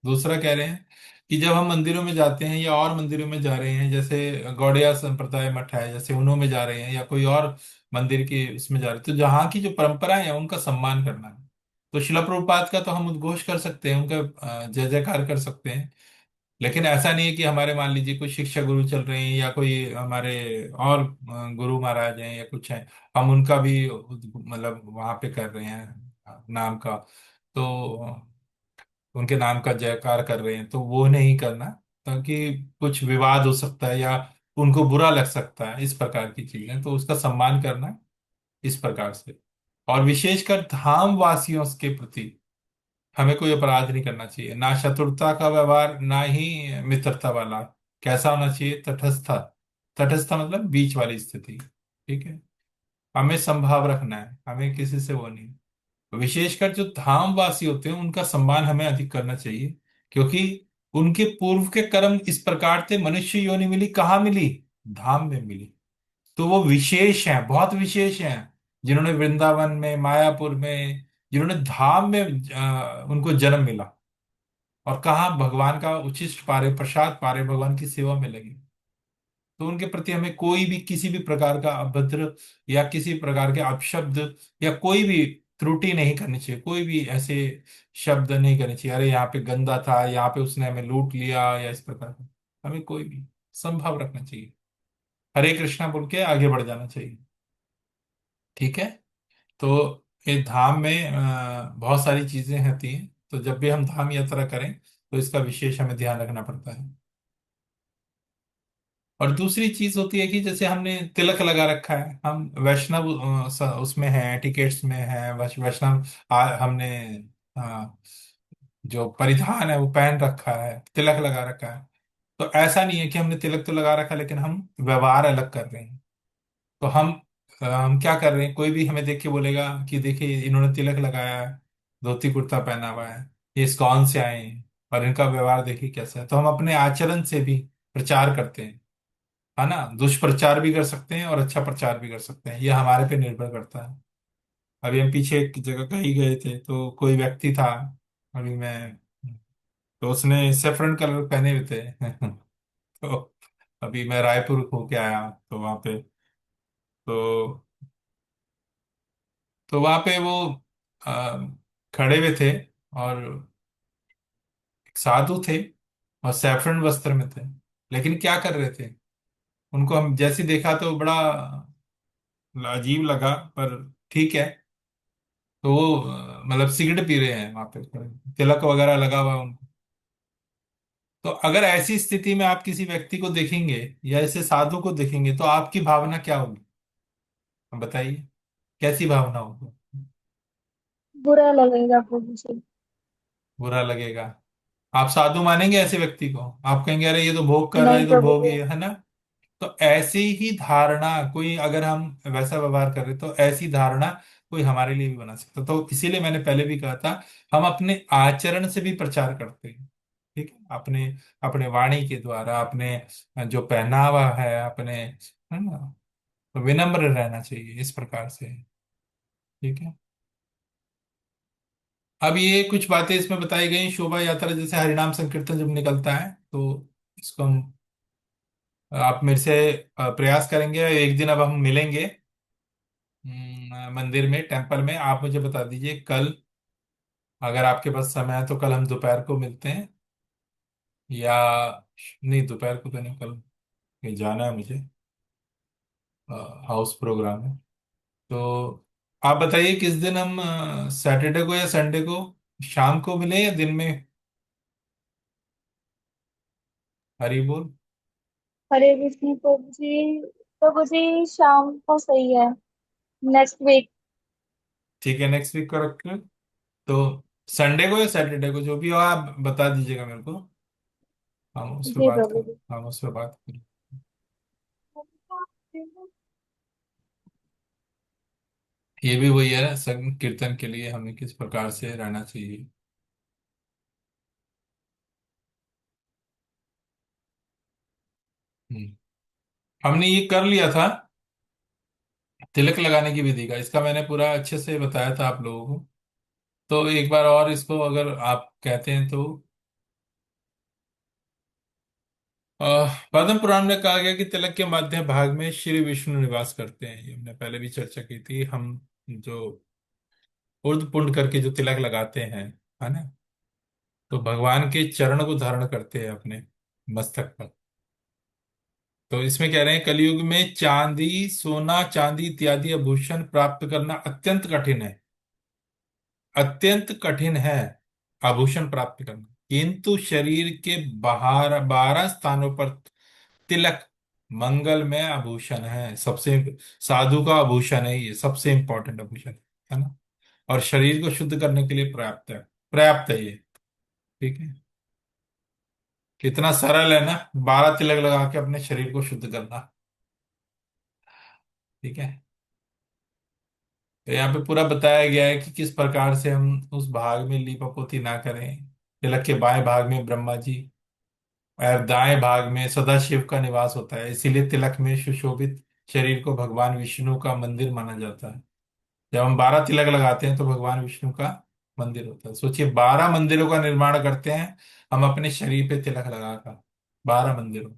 दूसरा कह रहे हैं कि जब हम मंदिरों में जाते हैं या और मंदिरों में जा रहे हैं, जैसे गौड़िया संप्रदाय मठ है, जैसे उन्हों जा रहे हैं या कोई और मंदिर के उसमें जा रहे हैं, तो जहाँ की जो परंपराएं हैं उनका सम्मान करना है। तो शिला प्रभुपाद का तो हम उद्घोष कर सकते हैं, उनका जय जयकार कर सकते हैं। लेकिन ऐसा नहीं है कि हमारे मान लीजिए कोई शिक्षा गुरु चल रहे हैं या कोई हमारे और गुरु महाराज हैं या कुछ हैं, हम उनका भी मतलब वहां पे कर रहे हैं नाम का, तो उनके नाम का जयकार कर रहे हैं, तो वो नहीं करना। ताकि कुछ विवाद हो सकता है या उनको बुरा लग सकता है, इस प्रकार की चीजें, तो उसका सम्मान करना इस प्रकार से। और विशेषकर धाम वासियों के प्रति हमें कोई अपराध नहीं करना चाहिए, ना शत्रुता का व्यवहार ना ही मित्रता वाला। कैसा होना चाहिए? तटस्थ। तटस्थ मतलब बीच वाली स्थिति। ठीक है। हमें संभाव रखना है, हमें किसी से वो नहीं। विशेषकर जो धामवासी होते हैं उनका सम्मान हमें अधिक करना चाहिए, क्योंकि उनके पूर्व के कर्म इस प्रकार थे। मनुष्य योनि मिली कहाँ मिली? धाम में मिली। तो वो विशेष हैं, बहुत विशेष हैं, जिन्होंने वृंदावन में, मायापुर में, जिन्होंने धाम में उनको जन्म मिला। और कहाँ भगवान का उचिष्ट पा रहे, प्रसाद पा रहे, भगवान की सेवा में लगे। तो उनके प्रति हमें कोई भी किसी भी प्रकार का अभद्र या किसी प्रकार के अपशब्द या कोई भी त्रुटि नहीं करनी चाहिए। कोई भी ऐसे शब्द नहीं करने चाहिए, अरे यहाँ पे गंदा था, यहाँ पे उसने हमें लूट लिया, या इस प्रकार का। हमें कोई भी संभव रखना चाहिए। हरे कृष्णा बोल के आगे बढ़ जाना चाहिए। ठीक है। तो ये धाम में बहुत सारी चीजें होती हैं, तो जब भी हम धाम यात्रा करें तो इसका विशेष हमें ध्यान रखना पड़ता है। और दूसरी चीज होती है कि जैसे हमने तिलक लगा रखा है, हम वैष्णव उसमें है, टिकट्स में है, वैष्णव हमने जो परिधान है वो पहन रखा है, तिलक लगा रखा है। तो ऐसा नहीं है कि हमने तिलक तो लगा रखा लेकिन हम व्यवहार अलग कर रहे हैं। तो हम क्या कर रहे हैं? कोई भी हमें देख के बोलेगा कि देखिए इन्होंने तिलक लगाया है, धोती कुर्ता पहना हुआ है, ये इस्कॉन से आए हैं, और इनका व्यवहार देखिए कैसा है। तो हम अपने आचरण से भी प्रचार करते हैं, है ना। दुष्प्रचार भी कर सकते हैं और अच्छा प्रचार भी कर सकते हैं, ये हमारे पे निर्भर करता है। अभी हम पीछे एक जगह कहीं गए थे, तो कोई व्यक्ति था, अभी मैं, तो उसने सेफरन कलर पहने हुए थे। तो अभी मैं रायपुर होके आया, तो वहां पे, तो वहां पे वो आ, खड़े हुए थे, और एक साधु थे और सैफरन वस्त्र में थे। लेकिन क्या कर रहे थे? उनको हम जैसे देखा तो बड़ा अजीब लगा, पर ठीक है। तो वो मतलब सिगरेट पी रहे हैं वहां पे, तिलक वगैरह लगा हुआ है उनको। तो अगर ऐसी स्थिति में आप किसी व्यक्ति को देखेंगे या ऐसे साधु को देखेंगे तो आपकी भावना क्या होगी? आप बताइए, कैसी भावना होगी? बुरा लगेगा प्रभु जी। बुरा लगेगा। आप साधु मानेंगे ऐसे व्यक्ति को? आप कहेंगे अरे ये तो भोग कर रहा है, नहीं ये तो प्रभु भोग ही जी। है ना? तो ऐसी ही धारणा कोई, अगर हम वैसा व्यवहार कर रहे तो ऐसी धारणा कोई हमारे लिए भी बना सकता। तो इसीलिए मैंने पहले भी कहा था, हम अपने आचरण से भी प्रचार करते हैं। ठीक है, अपने अपने वाणी के द्वारा, अपने जो पहनावा है, अपने, है ना, तो विनम्र रहना चाहिए इस प्रकार से। ठीक है। अब ये कुछ बातें इसमें बताई गई, शोभा यात्रा जैसे हरिनाम संकीर्तन जब निकलता है तो इसको हम, आप मेरे से प्रयास करेंगे एक दिन, अब हम मिलेंगे मंदिर में, टेम्पल में। आप मुझे बता दीजिए कल, अगर आपके पास समय है तो कल हम दोपहर को मिलते हैं, या नहीं दोपहर को तो नहीं, कल कहीं जाना है मुझे, हाउस प्रोग्राम है। तो आप बताइए किस दिन हम, सैटरडे को या संडे को शाम को मिले या दिन में? हरी बोल। हरे कृष्ण प्रभु जी। प्रभु जी शाम को सही है, नेक्स्ट वीक। ठीक है, नेक्स्ट वीक को रखते हैं। तो संडे को या सैटरडे को, जो भी हो आप बता दीजिएगा मेरे को, हम उस पर जी बात प्रभु कर, जी। हम उस पर बात करें। ये भी वही है ना, संग कीर्तन के लिए हमें किस प्रकार से रहना चाहिए। हम्म। हमने ये कर लिया था, तिलक लगाने की विधि का, इसका मैंने पूरा अच्छे से बताया था आप लोगों को। तो एक बार और इसको अगर आप कहते हैं तो, पद्म पुराण में कहा गया कि तिलक के मध्य भाग में श्री विष्णु निवास करते हैं। ये हमने पहले भी चर्चा की थी। हम जो उर्ध पुंड करके जो तिलक लगाते हैं, है ना, तो भगवान के चरण को धारण करते हैं अपने मस्तक पर। तो इसमें कह रहे हैं कलयुग में चांदी, सोना चांदी इत्यादि आभूषण प्राप्त करना अत्यंत कठिन है, अत्यंत कठिन है आभूषण प्राप्त करना, किंतु शरीर के बाहर 12 स्थानों पर तिलक मंगलमय आभूषण है। सबसे साधु का आभूषण है ये, सबसे इंपॉर्टेंट आभूषण है ना, और शरीर को शुद्ध करने के लिए पर्याप्त है, पर्याप्त है ये। ठीक है, कितना सरल है ना, 12 तिलक लगा के अपने शरीर को शुद्ध करना। ठीक है। तो यहाँ पे पूरा बताया गया है कि किस प्रकार से हम उस भाग में लीपापोती ना करें। तिलक के बाएं भाग में ब्रह्मा जी और दाएं भाग में सदाशिव का निवास होता है, इसीलिए तिलक में सुशोभित शरीर को भगवान विष्णु का मंदिर माना जाता है। जब हम 12 तिलक लगाते हैं तो भगवान विष्णु का मंदिर होता है। सोचिए, 12 मंदिरों का निर्माण करते हैं हम अपने शरीर पे तिलक लगाकर, 12 मंदिरों।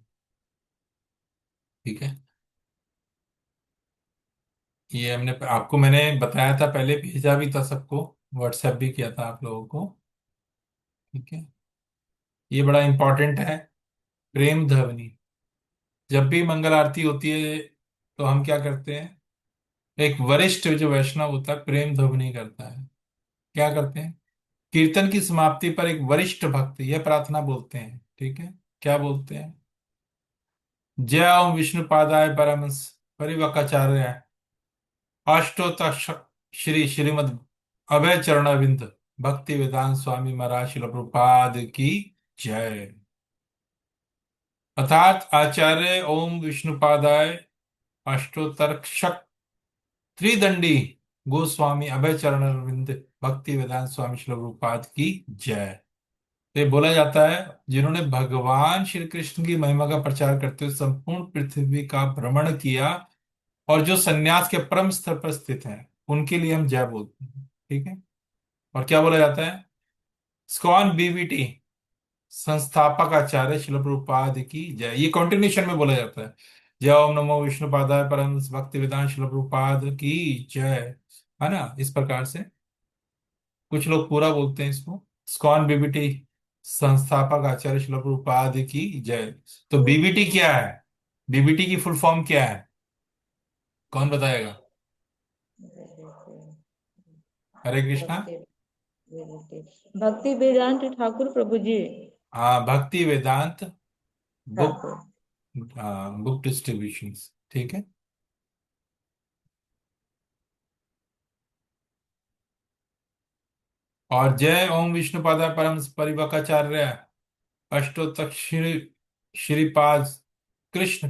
ठीक है। ये हमने आपको, मैंने बताया था पहले, भेजा भी था सबको, व्हाट्सएप भी किया था आप लोगों को। ठीक है। ये बड़ा इंपॉर्टेंट है, प्रेम ध्वनि। जब भी मंगल आरती होती है तो हम क्या करते हैं, एक वरिष्ठ जो वैष्णव होता है प्रेम ध्वनि करता है। क्या करते हैं, कीर्तन की समाप्ति पर एक वरिष्ठ भक्त यह प्रार्थना बोलते हैं। ठीक है, क्या बोलते हैं, जय ओम विष्णुपादाय परमहंस परिवकाचार्य अष्टोत्तर श्री श्रीमद अभय चरणारविंद भक्ति वेदांत स्वामी महाराज शिल प्रभुपाद की जय। अर्थात आचार्य ओम विष्णुपादाय अष्टोत्तर त्रिदंडी गोस्वामी अभय चरण अरविंद भक्ति वेदांत स्वामी श्री प्रभुपाद की जय। तो ये बोला जाता है, जिन्होंने भगवान श्री कृष्ण की महिमा का प्रचार करते हुए संपूर्ण पृथ्वी का भ्रमण किया और जो संन्यास के परम स्तर पर स्थित हैं, उनके लिए हम जय बोलते हैं। ठीक है। और क्या बोला जाता है, स्कॉन बीबीटी संस्थापक आचार्य शिल प्रभुपाद की जय, ये कॉन्टिन्यूशन में बोला जाता है। जय ओम नमो विष्णुपादाय परम भक्ति वेदांत शिल प्रभुपाद की जय, है ना, इस प्रकार से। कुछ लोग पूरा बोलते हैं इसको, स्कॉन बीबीटी संस्थापक आचार्य शिल प्रभुपाद की जय। तो बीबीटी क्या है, डीबीटी की फुल फॉर्म क्या है? कौन बताएगा? हरे कृष्णा। भक्ति भक्ति वेदांत ठाकुर प्रभु जी हाँ, भक्ति वेदांत बुक। ठाकुर। हाँ, बुक डिस्ट्रीब्यूशन। ठीक है। और जय ओम विष्णुपादाय परम परिवकाचार्य अष्टोत्तक श्रीपाद कृष्ण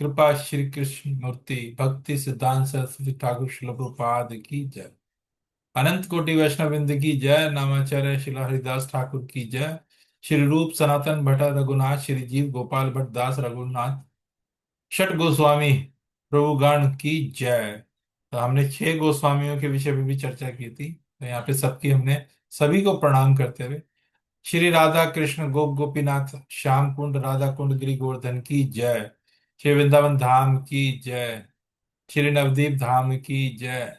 कृपा श्री कृष्ण मूर्ति भक्ति सिद्धांत सरस्वती ठाकुर श्रील प्रभुपाद की जय। अनंत कोटि वैष्णव वृंद की जय। नामाचार्य श्री हरिदास ठाकुर की जय। श्री रूप सनातन भट्ट रघुनाथ श्री जीव गोपाल भट्ट दास रघुनाथ षट गोस्वामी प्रभुगण की जय। तो हमने 6 गोस्वामियों के विषय में भी चर्चा की थी, तो यहाँ पे सबकी हमने सभी को प्रणाम करते हुए श्री राधा कृष्ण गोपीनाथ श्याम कुंड राधा कुंड गिरि गोवर्धन की जय। श्री वृंदावन धाम की जय। श्री नवदीप धाम की जय।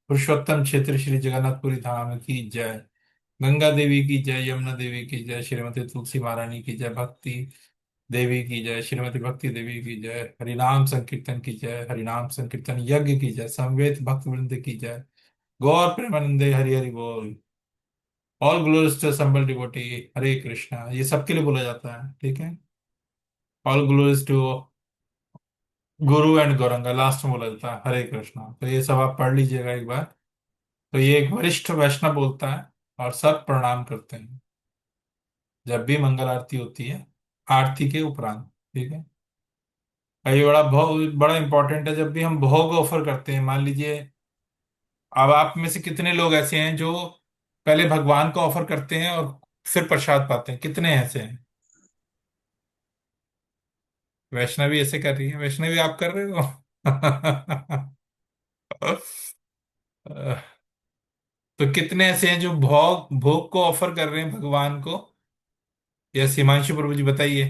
पुरुषोत्तम क्षेत्र श्री जगन्नाथपुरी धाम की जय। गंगा देवी की जय। यमुना देवी की जय। श्रीमती तुलसी महारानी की जय। भक्ति देवी की जय। श्रीमती भक्ति देवी की जय। हरिनाम संकीर्तन की जय। हरिनाम संकीर्तन यज्ञ की जय। समवेत भक्त वृंद की जय। गौर प्रेमानंदे हरि हरि बोल। All glories to assembled devotee. Hare Krishna, ये सबके लिए बोला जाता है, ठीक है। All glories to guru and Gauranga last में बोला जाता है हरे कृष्णा। तो ये सब आप पढ़ लीजिएगा एक बार। तो ये एक वरिष्ठ वैष्णव बोलता है और सब प्रणाम करते हैं जब भी मंगल आरती होती है, आरती के उपरांत, ठीक है। और ये बड़ा बहुत बड़ा इंपॉर्टेंट है। जब भी हम भोग ऑफर करते हैं, मान लीजिए, अब आप में से कितने लोग ऐसे हैं जो पहले भगवान को ऑफर करते हैं और फिर प्रसाद पाते हैं? कितने ऐसे हैं? वैष्णवी ऐसे कर रही है। वैष्णवी आप कर रहे हो? तो कितने ऐसे हैं जो भोग भोग को ऑफर कर रहे हैं भगवान को? यस, हिमांशु प्रभु जी बताइए।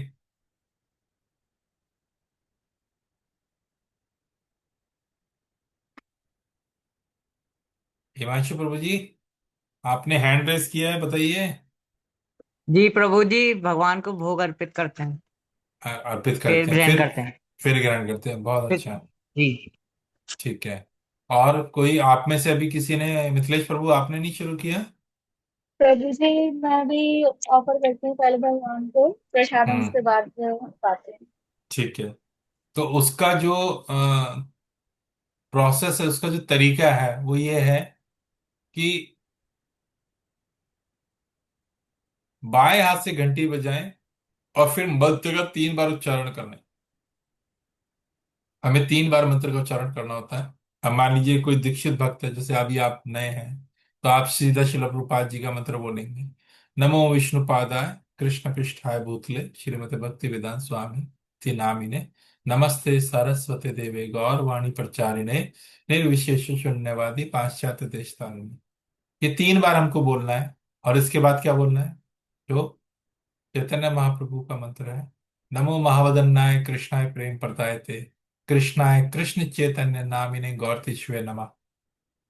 हिमांशु प्रभु जी, आपने हैंड रेस किया है, बताइए। जी प्रभु जी, भगवान को भोग अर्पित करते हैं, अर्पित फिर करते हैं, ग्रहण फिर करते हैं। फिर ग्रहण करते हैं, बहुत फिर अच्छा। जी। ठीक है। और कोई आप में से अभी किसी ने, मिथिलेश प्रभु आपने नहीं शुरू किया? प्रभु जी, मैं भी ऑफर करती हूँ पहले भगवान को प्रसाद, हम हम्म। उसके बाद पाते हैं। ठीक है। तो उसका जो प्रोसेस है, उसका जो तरीका है वो ये है कि बाएं हाथ से घंटी बजाएं और फिर मंत्र का 3 बार उच्चारण करना है। हमें 3 बार मंत्र का उच्चारण करना होता है। अब मान लीजिए कोई दीक्षित भक्त है, जैसे अभी आप नए हैं, तो आप सीधा शिल प्रभुपाद जी का मंत्र बोलेंगे। नमो विष्णुपादाय कृष्ण पृष्ठाय भूतले श्रीमते भक्ति वेदांत स्वामी ति नामिने नमस्ते सरस्वती देवे गौरवाणी प्रचारिणे निर्विशेष शून्यवादी पाश्चात्य देशतारिणे। ये 3 बार हमको बोलना है। और इसके बाद क्या बोलना है? जो चैतन्य महाप्रभु का मंत्र है, नमो महावदन्नाय कृष्णाय प्रेम प्रदायते कृष्णाय कृष्ण चैतन्य नामिने गौरतिश्वे नमः।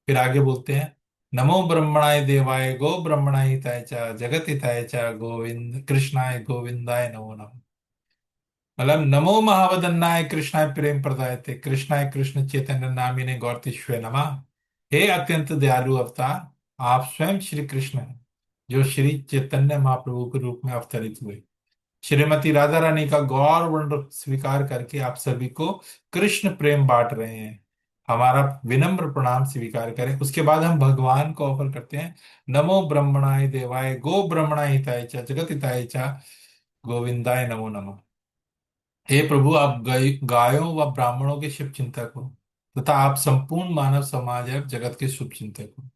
फिर आगे बोलते हैं, नमो ब्रह्मणाय देवाय गो ब्रह्मणाय हिताय च जगत हिताय च गोविंद कृष्णाय गोविंदाय नमो नमः। मतलब नमो महावदन्नाय कृष्णाय प्रेम प्रदायते कृष्णाय कृष्ण चैतन्य नामिने गौरतिश्वे नमः। हे अत्यंत दयालु अवतार, आप स्वयं श्री कृष्ण हैं जो श्री चैतन्य महाप्रभु के रूप में अवतरित हुए। श्रीमती राधा रानी का गौर वर्ण स्वीकार करके आप सभी को कृष्ण प्रेम बांट रहे हैं। हमारा विनम्र प्रणाम स्वीकार करें। उसके बाद हम भगवान को ऑफर करते हैं, नमो ब्रह्मणाय देवाय गो ब्रह्मणाय हिताय च जगत हिताय च गोविंदाय नमो नमः। हे प्रभु, आप गायों व ब्राह्मणों के शुभ चिंतक हो तथा आप संपूर्ण मानव समाज एवं जगत के शुभ चिंतक हो।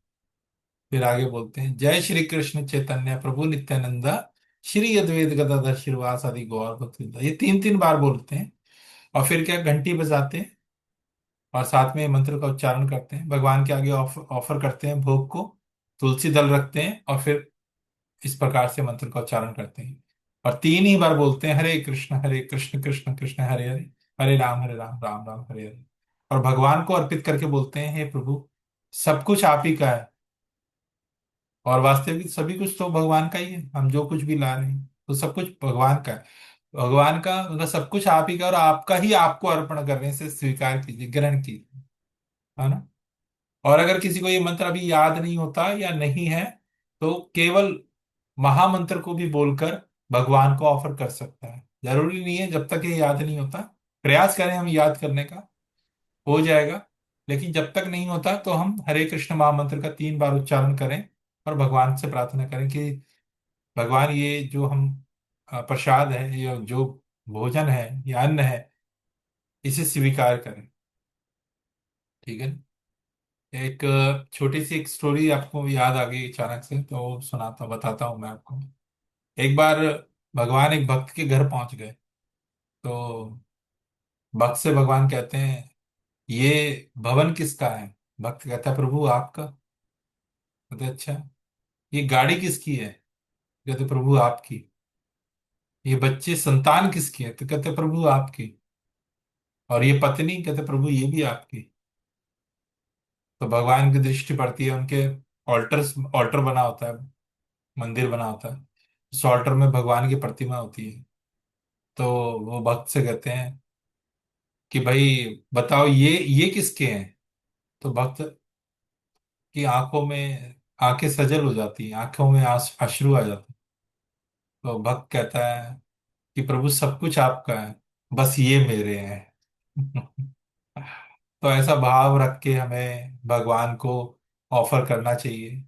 फिर आगे बोलते हैं, जय श्री कृष्ण चैतन्य प्रभु नित्यानंदा श्री अद्वैत गदाधर श्रीवास आदि गौर भक्तवृंदा। ये 3 3 बार बोलते हैं। और फिर क्या, घंटी बजाते हैं और साथ में ये मंत्र का उच्चारण करते हैं। भगवान के आगे ऑफर करते हैं भोग को, तुलसी दल रखते हैं और फिर इस प्रकार से मंत्र का उच्चारण करते हैं। और 3 ही बार बोलते हैं, हरे कृष्ण कृष्ण कृष्ण हरे हरे, हरे राम राम राम हरे हरे। और भगवान को अर्पित करके बोलते हैं, हे प्रभु, सब कुछ आप ही का है और वास्तविक सभी कुछ तो भगवान का ही है। हम जो कुछ भी ला रहे हैं तो सब कुछ भगवान का है। भगवान का मतलब सब कुछ आप ही का, और आपका ही आपको अर्पण करने से स्वीकार कीजिए, ग्रहण कीजिए, है ना। और अगर किसी को ये मंत्र अभी याद नहीं होता या नहीं है, तो केवल महामंत्र को भी बोलकर भगवान को ऑफर कर सकता है। जरूरी नहीं है जब तक ये याद नहीं होता, प्रयास करें हम याद करने का, हो जाएगा। लेकिन जब तक नहीं होता तो हम हरे कृष्ण महामंत्र का 3 बार उच्चारण करें और भगवान से प्रार्थना करें कि भगवान ये जो हम प्रसाद है, ये जो भोजन है, ये अन्न है, इसे स्वीकार करें। ठीक है ना? एक छोटी सी एक स्टोरी आपको याद आ गई अचानक से, तो सुनाता बताता हूँ मैं आपको। एक बार भगवान एक भक्त के घर पहुंच गए। तो भक्त से भगवान कहते हैं, ये भवन किसका है? भक्त कहता है, प्रभु आपका। कहते अच्छा, ये गाड़ी किसकी है? कहते प्रभु आपकी। ये बच्चे संतान किसकी है? तो कहते प्रभु आपकी। और ये पत्नी? कहते प्रभु ये भी आपकी। तो भगवान की दृष्टि पड़ती है उनके ऑल्टर, ऑल्टर बना होता है, मंदिर बना होता है, उस ऑल्टर में भगवान की प्रतिमा होती है। तो वो भक्त से कहते हैं कि भाई बताओ, ये किसके हैं? तो भक्त की आंखों में आंखें सजल हो जाती हैं, आंखों में अश्रु आ जाते हैं। तो भक्त कहता है कि प्रभु सब कुछ आपका है, बस ये मेरे हैं। तो ऐसा भाव रख के हमें भगवान को ऑफर करना चाहिए,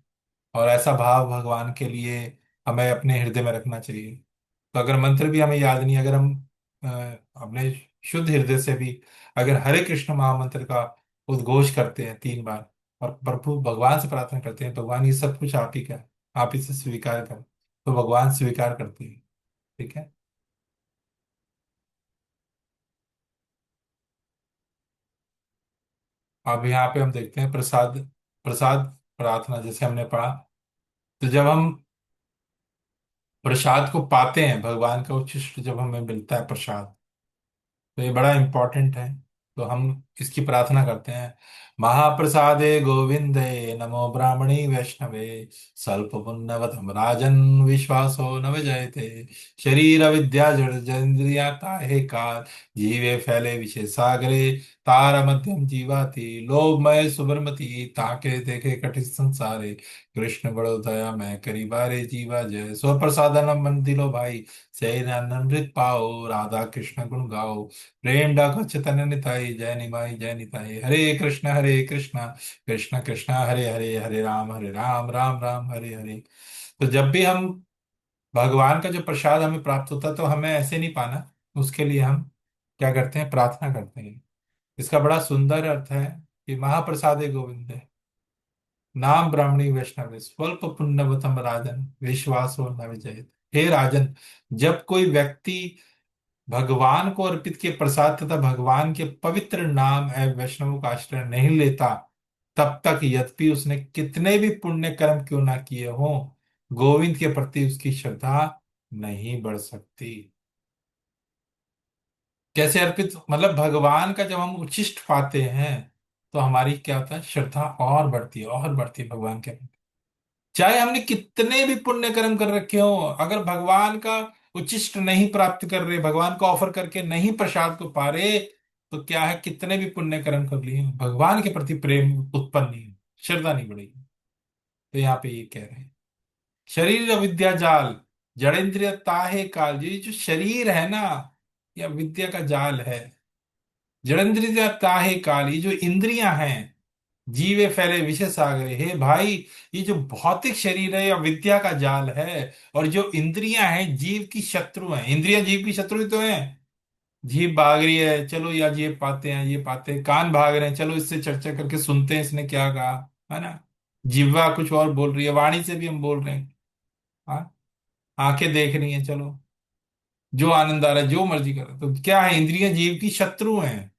और ऐसा भाव भगवान के लिए हमें अपने हृदय में रखना चाहिए। तो अगर मंत्र भी हमें याद नहीं, अगर हम अ, अपने शुद्ध हृदय से भी अगर हरे कृष्ण महामंत्र का उद्घोष करते हैं 3 बार, और प्रभु भगवान से प्रार्थना करते हैं, भगवान ये सब कुछ आप ही का है, आप इसे स्वीकार करें, तो भगवान स्वीकार करते हैं। ठीक है। अब यहाँ पे हम देखते हैं प्रसाद, प्रसाद प्रार्थना जैसे हमने पढ़ा। तो जब हम प्रसाद को पाते हैं, भगवान का उच्छिष्ट जब हमें मिलता है प्रसाद, तो ये बड़ा इंपॉर्टेंट है। तो हम इसकी प्रार्थना करते हैं, महाप्रसादे गोविंदे नमो ब्राह्मणी वैष्णवे स्वल्प पुण्यवतम राजन विश्वासो न विजयते शरीर विद्या जड़ जंद्रिया ताहे काल जीवे फैले विशेष सागरे तार मध्यम जीवाति लोभमय सुबरमती ताके देखे कठिन संसारे कृष्ण बड़ो दया मैं करी बारे जीवा जय स्व प्रसादनम मन दिलो भाई से अमृत पाओ राधा कृष्ण गुण गाओ प्रेम डाको चैतन्य निताई जय निमाई जय निताई हरे कृष्ण कृष्ण कृष्ण हरे हरे हरे राम राम राम हरे हरे। तो जब भी हम भगवान का जो प्रसाद हमें प्राप्त होता है, तो हमें ऐसे नहीं पाना, उसके लिए हम क्या करते हैं? प्रार्थना करते हैं। इसका बड़ा सुंदर अर्थ है कि महाप्रसादे गोविंद नाम ब्राह्मणी वैष्णव स्वल्प पुण्यवतम राजन विश्वासो न विजयते। हे राजन, जब कोई व्यक्ति भगवान को अर्पित के प्रसाद तथा भगवान के पवित्र नाम एवं वैष्णव का आश्रय नहीं लेता, तब तक यद्यपि उसने कितने भी पुण्य कर्म क्यों ना किए हों, गोविंद के प्रति उसकी श्रद्धा नहीं बढ़ सकती। कैसे अर्पित? मतलब भगवान का जब हम उच्छिष्ट पाते हैं, तो हमारी क्या होता है? श्रद्धा और बढ़ती है, और बढ़ती है भगवान के प्रति। चाहे हमने कितने भी पुण्य कर्म कर रखे हो, अगर भगवान का उच्छिष्ट नहीं प्राप्त कर रहे, भगवान को ऑफर करके नहीं प्रसाद को पा रहे, तो क्या है? कितने भी पुण्य कर्म कर लिए, भगवान के प्रति प्रेम उत्पन्न नहीं हो, श्रद्धा नहीं बढ़ेगी। तो यहाँ पे ये कह रहे हैं, शरीर अविद्या जाल जड़ेंद्रिय ताहे काल। ये जो शरीर है ना, यह विद्या का जाल है। जड़ेंद्रिय ताहे काल, ये जो इंद्रियां हैं, जीवे फैले विषय सागरे। हे भाई, ये जो भौतिक शरीर है या विद्या का जाल है, और जो इंद्रियां हैं जीव की शत्रु हैं। इंद्रियां जीव की शत्रु ही तो हैं। जीभ भाग रही है, चलो यार ये पाते हैं, ये पाते हैं। कान भाग रहे हैं, चलो इससे चर्चा करके सुनते हैं इसने क्या कहा, है ना। जिह्वा कुछ और बोल रही है, वाणी से भी हम बोल रहे हैं। हाँ, आंखें देख रही हैं, चलो जो आनंद आ रहा है, जो मर्जी कर रहा है। तो क्या है? इंद्रियां जीव की शत्रु हैं,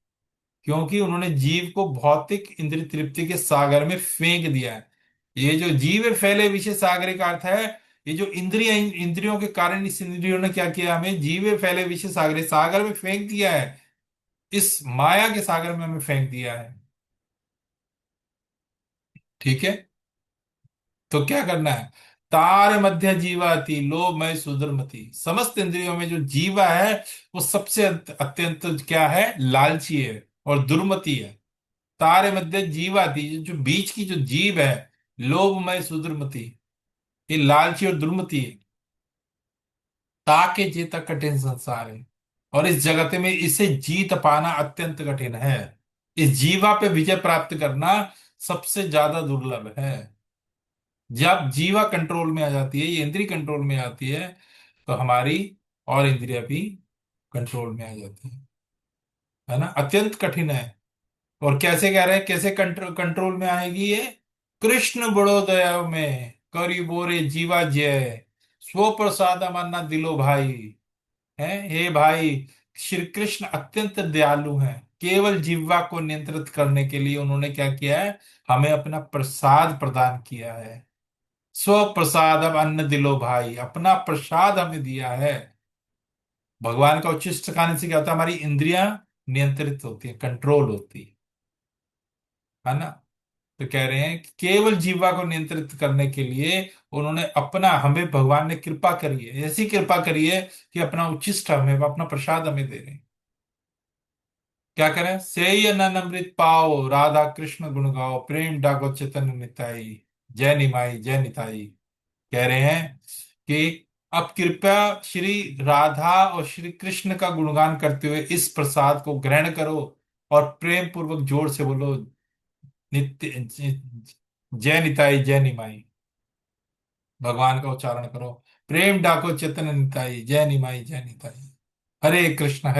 क्योंकि उन्होंने जीव को भौतिक इंद्रिय तृप्ति के सागर में फेंक दिया है। ये जो जीव है फैले विषय सागर का अर्थ है, ये जो इंद्रिय, इंद्रियों के कारण इस इंद्रियों ने क्या किया? हमें जीव है फैले विषय सागर, सागर में फेंक दिया है। इस माया के सागर में हमें फेंक दिया है। ठीक है। तो क्या करना है? तार मध्य जीवाति लोभ मय सुधर्मति। समस्त इंद्रियों में जो जीवा है वो सबसे अत्यंत क्या है, लालची है और दुर्मति है। तारे मध्य जीवाति, जो बीच की जो जीव है, लोभमय सुधर्मति, ये लालची और दुर्मति है। ताके जीता कठिन संसार है, और इस जगत में इसे जीत पाना अत्यंत कठिन है। इस जीवा पे विजय प्राप्त करना सबसे ज्यादा दुर्लभ है। जब जीवा कंट्रोल में आ जाती है, ये इंद्री कंट्रोल में आती है, तो हमारी और इंद्रिया भी कंट्रोल में आ जाती है ना। अत्यंत कठिन है। और कैसे कह रहे हैं, कैसे कंट्रोल में आएगी ये? कृष्ण बड़ोदय में करी बोरे जीवा जय, स्व प्रसाद मानना दिलो भाई। है हे भाई, श्री कृष्ण अत्यंत दयालु हैं। केवल जिह्वा को नियंत्रित करने के लिए उन्होंने क्या किया है, हमें अपना प्रसाद प्रदान किया है। स्व प्रसाद, अब अन्न दिलो भाई, अपना प्रसाद हमें दिया है। भगवान का उच्चिष्ट खाने से क्या होता है, हमारी इंद्रियां नियंत्रित होती है, कंट्रोल होती है ना। तो कह रहे हैं कि केवल जीवा को नियंत्रित करने के लिए उन्होंने अपना, हमें भगवान ने कृपा करी है, ऐसी कृपा करी है कि अपना उच्चिष्ट हमें, अपना प्रसाद हमें दे रहे हैं। क्या करें, सेय नन अमृत पाओ, राधा कृष्ण गुण गाओ, प्रेम डागो चैतन्य निताई, जय निमाई जय निताई। कह रहे हैं कि अब कृपया श्री राधा और श्री कृष्ण का गुणगान करते हुए इस प्रसाद को ग्रहण करो, और प्रेम पूर्वक जोर से बोलो, नित्य जय निताई जय निमाई। भगवान का उच्चारण करो, प्रेम डाको चेतन निताई, जय निमाई जय निताई। हरे कृष्ण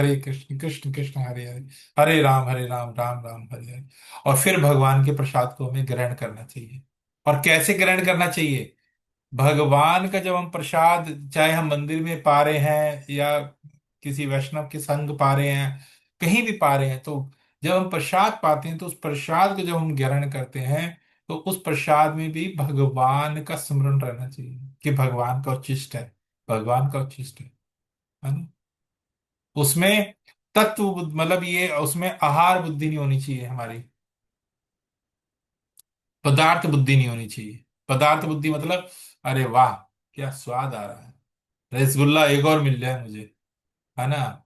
कृष्ण कृष्ण हरे हरे, हरे राम राम राम हरे हरे। और फिर भगवान के प्रसाद को हमें ग्रहण करना चाहिए। और कैसे ग्रहण करना चाहिए? भगवान का जब हम प्रसाद, चाहे हम मंदिर में पा रहे हैं या किसी वैष्णव के संग पा रहे हैं, कहीं भी पा रहे हैं, तो जब हम प्रसाद पाते हैं तो उस प्रसाद को जब हम ग्रहण करते हैं, तो उस प्रसाद में भी भगवान का स्मरण रहना चाहिए कि भगवान का उच्छिष्ट है, भगवान का उच्छिष्ट है ना। उसमें तत्व मतलब ये, उसमें आहार बुद्धि नहीं होनी चाहिए हमारी, पदार्थ बुद्धि नहीं होनी चाहिए। पदार्थ बुद्धि मतलब, अरे वाह क्या स्वाद आ रहा है, रसगुल्ला एक और मिल जाए मुझे, है ना,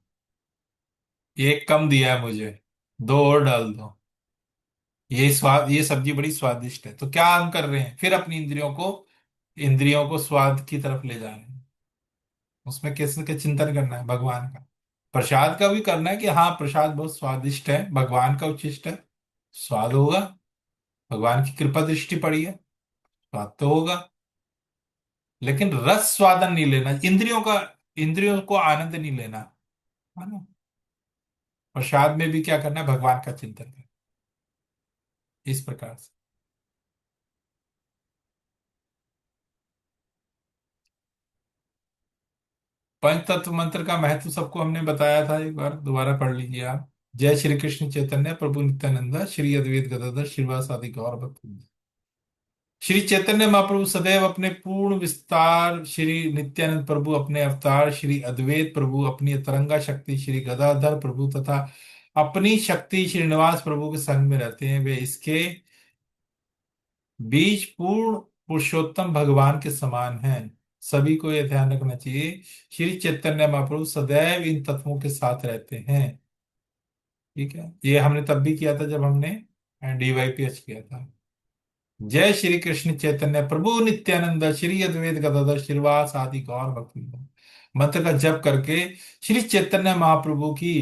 एक कम दिया है मुझे, दो और डाल दो, ये स्वाद, ये सब्जी बड़ी स्वादिष्ट है। तो क्या हम कर रहे हैं, फिर अपनी इंद्रियों को स्वाद की तरफ ले जा रहे हैं। उसमें किसके चिंतन करना है, भगवान का। प्रसाद का भी करना है कि हाँ प्रसाद बहुत स्वादिष्ट है, भगवान का उच्छिष्ट है, स्वाद होगा, भगवान की कृपा दृष्टि पड़ी है, स्वाद तो होगा। लेकिन रस स्वादन नहीं लेना, इंद्रियों को आनंद नहीं लेना, है ना। प्रसाद में भी क्या करना है, भगवान का चिंतन करना, इस प्रकार से। पंचतत्व मंत्र का महत्व सबको हमने बताया था, एक बार दोबारा पढ़ लीजिए आप। जय श्री कृष्ण चैतन्य प्रभु नित्यानंद श्री अद्वैत गदाधर श्रीवासादि गौर भक्त। श्री चैतन्य महाप्रभु सदैव अपने पूर्ण विस्तार, श्री नित्यानंद प्रभु अपने अवतार, श्री अद्वैत प्रभु अपनी तरंगा शक्ति, श्री गदाधर प्रभु तथा अपनी शक्ति श्रीनिवास प्रभु के संग में रहते हैं। वे इसके बीज पूर्ण पुरुषोत्तम भगवान के समान हैं। सभी को यह ध्यान रखना चाहिए, श्री चैतन्य महाप्रभु सदैव इन तत्वों के साथ रहते हैं। ठीक है, ये हमने तब भी किया था जब हमने डीवाईपीएच किया था। जय श्री कृष्ण चैतन्य प्रभु नित्यानंद श्री अद्वैत गदाधर श्रीवास आदि गौर भक्त मंत्र का जप करके श्री चैतन्य महाप्रभु की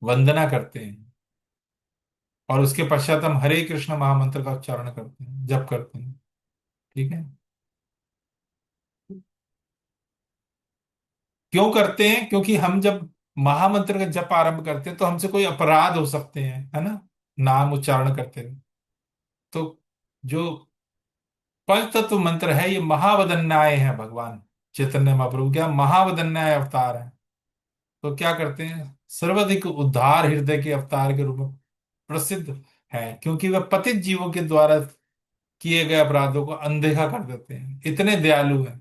वंदना करते हैं, और उसके पश्चात हम हरे कृष्ण महामंत्र का उच्चारण करते हैं, जप करते हैं। ठीक है, क्यों करते हैं? क्योंकि हम जब महामंत्र का जप आरंभ करते हैं तो हमसे कोई अपराध हो सकते हैं, है ना, नाम उच्चारण करते हैं। तो जो पंचतत्व मंत्र है, ये महावदन्याय है, भगवान चैतन्य महाप्रभु क्या महावदन्याय अवतार है। तो क्या करते हैं, सर्वाधिक उद्धार हृदय के अवतार के रूप में प्रसिद्ध है, क्योंकि वह पतित जीवों के द्वारा किए गए अपराधों को अनदेखा कर देते हैं। इतने दयालु हैं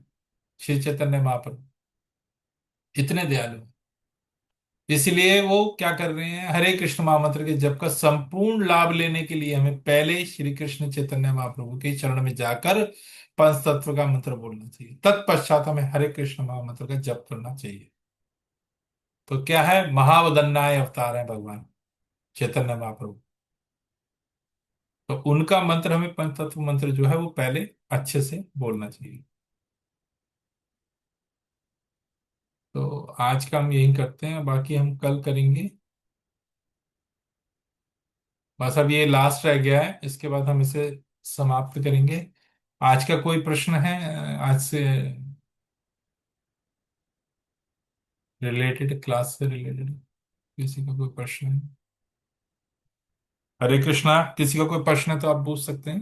श्री चैतन्य महाप्रभु, इतने दयालु हैं। इसलिए वो क्या कर रहे हैं, हरे कृष्ण महामंत्र के जप का संपूर्ण लाभ लेने के लिए हमें पहले श्री कृष्ण चैतन्य महाप्रभु के चरण में जाकर पंच तत्व का मंत्र बोलना चाहिए, तत्पश्चात हमें हरे कृष्ण महामंत्र का जप करना चाहिए। तो क्या है, महावदन्नाय अवतार है भगवान चैतन्य महाप्रभु। तो उनका मंत्र, हमें पंच तत्व मंत्र जो है वो पहले अच्छे से बोलना चाहिए। तो आज का हम यही करते हैं, बाकी हम कल करेंगे। बस अब ये लास्ट रह गया है, इसके बाद हम इसे समाप्त करेंगे। आज का कोई प्रश्न है, आज से रिलेटेड, क्लास से रिलेटेड किसी का कोई प्रश्न है? हरे कृष्णा, किसी का कोई प्रश्न है तो आप पूछ सकते हैं।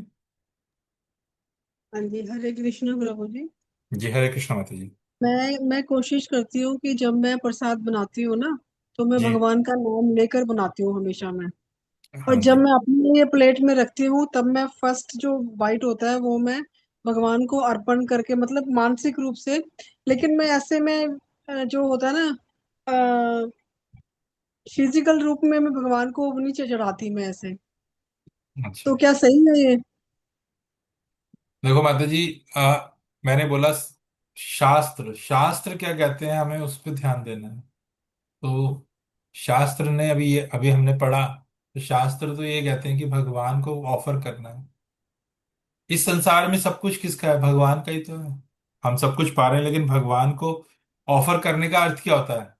हाँ जी, हरे कृष्ण प्रभु जी। जी हरे कृष्णा माता जी। मैं कोशिश करती हूँ कि जब मैं प्रसाद बनाती हूँ ना, तो मैं जी। भगवान का नाम लेकर बनाती हूँ हमेशा मैं। और हाँ जब जी। मैं अपने लिए प्लेट में रखती हूँ, तब मैं फर्स्ट जो बाइट होता है वो मैं भगवान को अर्पण करके, मतलब मानसिक रूप से। लेकिन मैं ऐसे में जो होता है ना, फिजिकल रूप में मैं भगवान को नीचे चढ़ाती मैं ऐसे। अच्छा। तो क्या सही है ये? देखो माता जी, मैंने बोला शास्त्र, शास्त्र क्या कहते हैं हमें उस पर ध्यान देना है। तो शास्त्र ने अभी हमने पढ़ा, तो शास्त्र तो ये कहते हैं कि भगवान को ऑफर करना है। इस संसार में सब कुछ किसका है, भगवान का ही तो है। हम सब कुछ पा रहे हैं, लेकिन भगवान को ऑफर करने का अर्थ क्या होता है?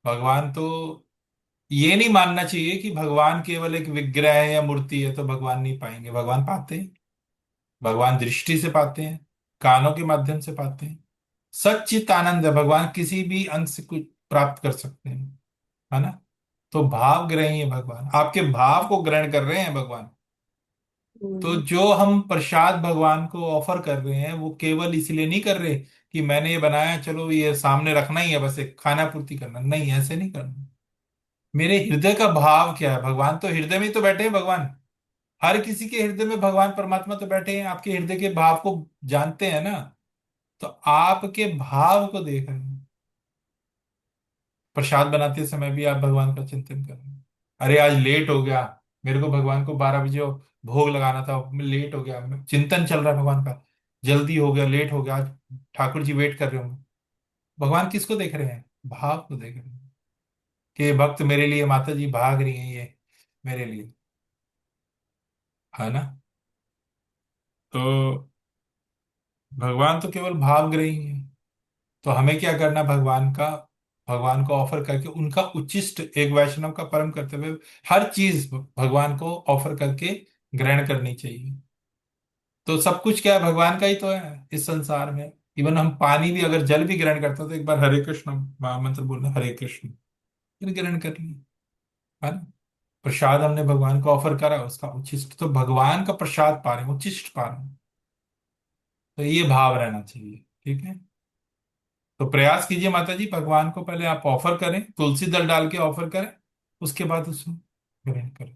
भगवान तो, ये नहीं मानना चाहिए कि भगवान केवल एक विग्रह है या मूर्ति है तो भगवान नहीं पाएंगे। भगवान पाते हैं, भगवान दृष्टि से पाते हैं, कानों के माध्यम से पाते हैं। सच्चित आनंद है, भगवान किसी भी अंग से कुछ प्राप्त कर सकते हैं, है ना। तो भाव ग्रही है भगवान, आपके भाव को ग्रहण कर रहे हैं भगवान। तो हम्म। जो हम प्रसाद भगवान को ऑफर कर रहे हैं वो केवल इसलिए नहीं कर रहे कि मैंने ये बनाया, चलो ये सामने रखना ही है, बस एक खाना पूर्ति करना, नहीं, ऐसे नहीं करना। मेरे हृदय का भाव क्या है, भगवान तो हृदय में ही तो बैठे हैं भगवान। हर किसी के हृदय में भगवान परमात्मा तो बैठे हैं, आपके हृदय के भाव को जानते हैं ना। तो आपके भाव को देख रहे हैं। प्रसाद बनाते समय भी आप भगवान का चिंतन कर रहे हैं। अरे आज लेट हो गया, मेरे को भगवान को 12 बजे भोग लगाना था, मैं लेट हो गया, चिंतन चल रहा है भगवान का, जल्दी हो गया, लेट हो गया, आज ठाकुर जी वेट कर रहे होंगे। भगवान किसको देख रहे हैं, भाव को देख रहे हैं कि ये भक्त मेरे लिए, माता जी भाग रही हैं ये मेरे लिए, है ना। तो भगवान तो केवल भावग्रही है। तो हमें क्या करना, भगवान को ऑफर करके उनका उच्चिष्ट, एक वैष्णव का परम कर्तव्य हर चीज भगवान को ऑफर करके ग्रहण करनी चाहिए। तो सब कुछ क्या है, भगवान का ही तो है इस संसार में। इवन हम पानी भी, अगर जल भी ग्रहण करते हो तो एक बार हरे कृष्ण मंत्र बोलना, हरे कृष्ण, फिर ग्रहण कर लिया, है ना। प्रसाद हमने भगवान को ऑफर करा, उसका उच्चिष्ट तो भगवान का प्रसाद पा रहे हैं, उच्चिष्ट पा रहे हैं। तो ये भाव रहना चाहिए, ठीक है। तो प्रयास कीजिए माता जी, भगवान को पहले आप ऑफर करें, तुलसी दल डाल के ऑफर करें, उसके बाद उसमें ग्रहण करें।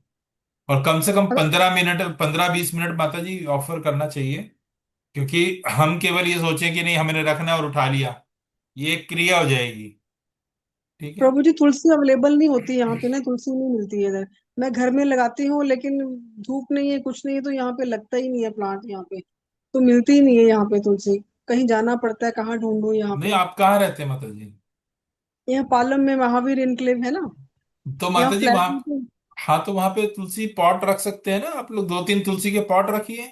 और कम से कम 15 मिनट, 15-20 मिनट माता जी ऑफर करना चाहिए। क्योंकि हम केवल ये सोचें कि नहीं हमने रखना है और उठा लिया, ये एक क्रिया हो जाएगी, ठीक है। प्रभु जी, तुलसी अवेलेबल नहीं होती यहाँ पे ना, तुलसी नहीं मिलती है इधर। मैं घर में लगाती हूँ, लेकिन धूप नहीं है, कुछ नहीं है, तो यहाँ पे लगता ही नहीं है प्लांट यहाँ पे। तो मिलती ही नहीं है यहाँ पे तुलसी। कहीं जाना पड़ता है, कहाँ ढूंढूं यहाँ नहीं, पे। आप कहाँ रहते हैं माता जी? यहाँ पालम में महावीर इनक्लेव है ना, तो यहाँ माता जी फ्लैट वहां, में तो। हाँ तो वहां पे तुलसी पॉट रख सकते हैं ना आप लोग, 2-3 तुलसी के पॉट रखिए।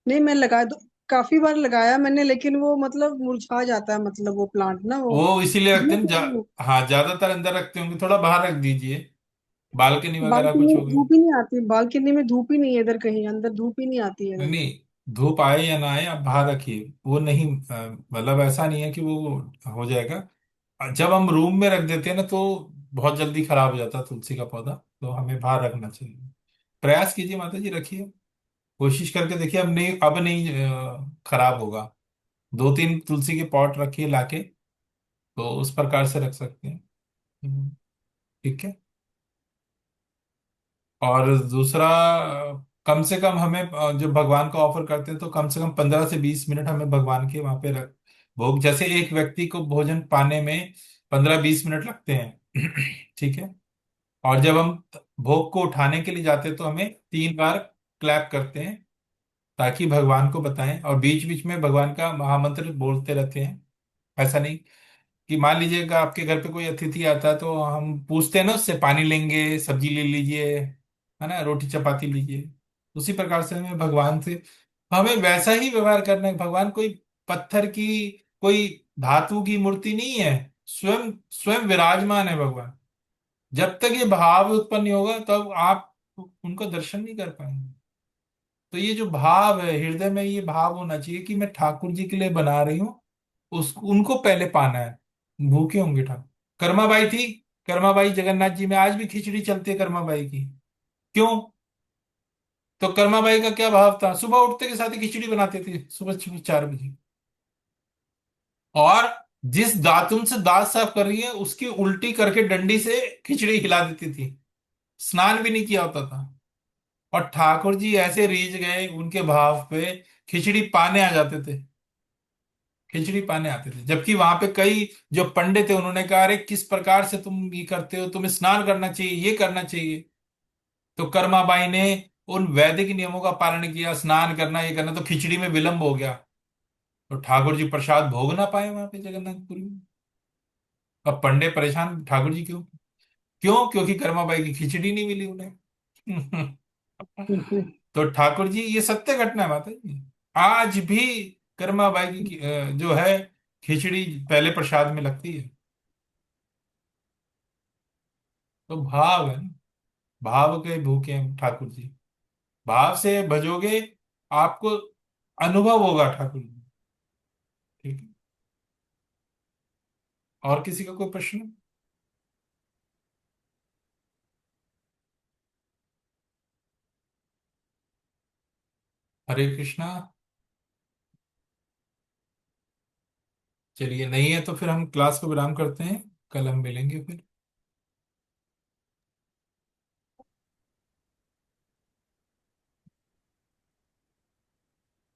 नहीं, मैं लगा दो, काफी बार लगाया मैंने, लेकिन वो मतलब मुरझा जाता है, मतलब वो प्लांट ना वो। वो इसीलिए रखते हैं धूप ना, नहीं हाँ ज्यादातर अंदर रखते होंगे, थोड़ा बाहर रख दीजिए, बालकनी है, वगैरह बालकनी कुछ में हो गई। धूप ही नहीं आती, बालकनी में धूप ही नहीं है इधर, कहीं अंदर धूप ही नहीं आती है नहीं इधर। नहीं, धूप आए या ना आए आप बाहर रखिए, वो नहीं, मतलब ऐसा नहीं है कि वो हो जाएगा। जब हम रूम में रख देते हैं ना तो बहुत जल्दी खराब हो जाता है तुलसी का पौधा, तो हमें बाहर रखना चाहिए। प्रयास कीजिए माता जी, रखिए, कोशिश करके देखिए, अब नहीं खराब होगा। 2-3 तुलसी के पॉट रखिए लाके, तो उस प्रकार से रख सकते हैं। ठीक है। और दूसरा, कम से कम हमें जो भगवान को ऑफर करते हैं तो कम से कम 15 से 20 मिनट हमें भगवान के वहां पे रख, भोग, जैसे एक व्यक्ति को भोजन पाने में 15-20 मिनट लगते हैं। ठीक है। और जब हम भोग को उठाने के लिए जाते हैं तो हमें 3 बार क्लैप करते हैं, ताकि भगवान को बताएं, और बीच बीच में भगवान का महामंत्र बोलते रहते हैं। ऐसा नहीं कि मान लीजिएगा आपके घर पे कोई अतिथि आता है तो हम पूछते हैं ना उससे, पानी लेंगे, सब्जी ले लीजिए, है ना, रोटी चपाती लीजिए। उसी प्रकार से हमें वैसा ही व्यवहार करना है। भगवान कोई पत्थर की, कोई धातु की मूर्ति नहीं है। स्वयं स्वयं विराजमान है भगवान। जब तक ये भाव उत्पन्न नहीं होगा तब आप उनको दर्शन नहीं कर पाएंगे। तो ये जो भाव है हृदय में, ये भाव होना चाहिए कि मैं ठाकुर जी के लिए बना रही हूँ, उस उनको पहले पाना है। भूखे होंगे ठाकुर। कर्माबाई थी, कर्माबाई जगन्नाथ जी में आज भी खिचड़ी चलती है कर्माबाई की। क्यों? तो कर्माबाई का क्या भाव था? सुबह उठते के साथ ही खिचड़ी बनाते थे, सुबह सुबह 4 बजे। और जिस दातुन से दांत साफ कर रही है उसकी उल्टी करके डंडी से खिचड़ी हिला देती थी। स्नान भी नहीं किया होता था। और ठाकुर जी ऐसे रीझ गए उनके भाव पे, खिचड़ी पाने आ जाते थे। खिचड़ी पाने आते थे, जबकि वहां पे कई जो पंडित थे उन्होंने कहा, अरे किस प्रकार से तुम ये करते हो, तुम्हें स्नान करना चाहिए, ये करना चाहिए। तो कर्माबाई ने उन वैदिक नियमों का पालन किया, स्नान करना, ये करना, तो खिचड़ी में विलंब हो गया। तो ठाकुर जी प्रसाद भोग ना पाए वहां पे जगन्नाथपुरी में। अब पंडित परेशान, ठाकुर जी क्यों? क्यों? क्योंकि कर्माबाई की खिचड़ी नहीं मिली उन्हें। तो ठाकुर जी, ये सत्य घटना है माता जी। आज भी कर्माबाई की जो है खिचड़ी पहले प्रसाद में लगती है। तो भाव है ना, भाव के भूखे हैं ठाकुर जी। भाव से भजोगे, आपको अनुभव होगा ठाकुर जी। ठीक है। और किसी का कोई प्रश्न? हरे कृष्णा। चलिए, नहीं है तो फिर हम क्लास को विराम करते हैं, कल हम मिलेंगे फिर।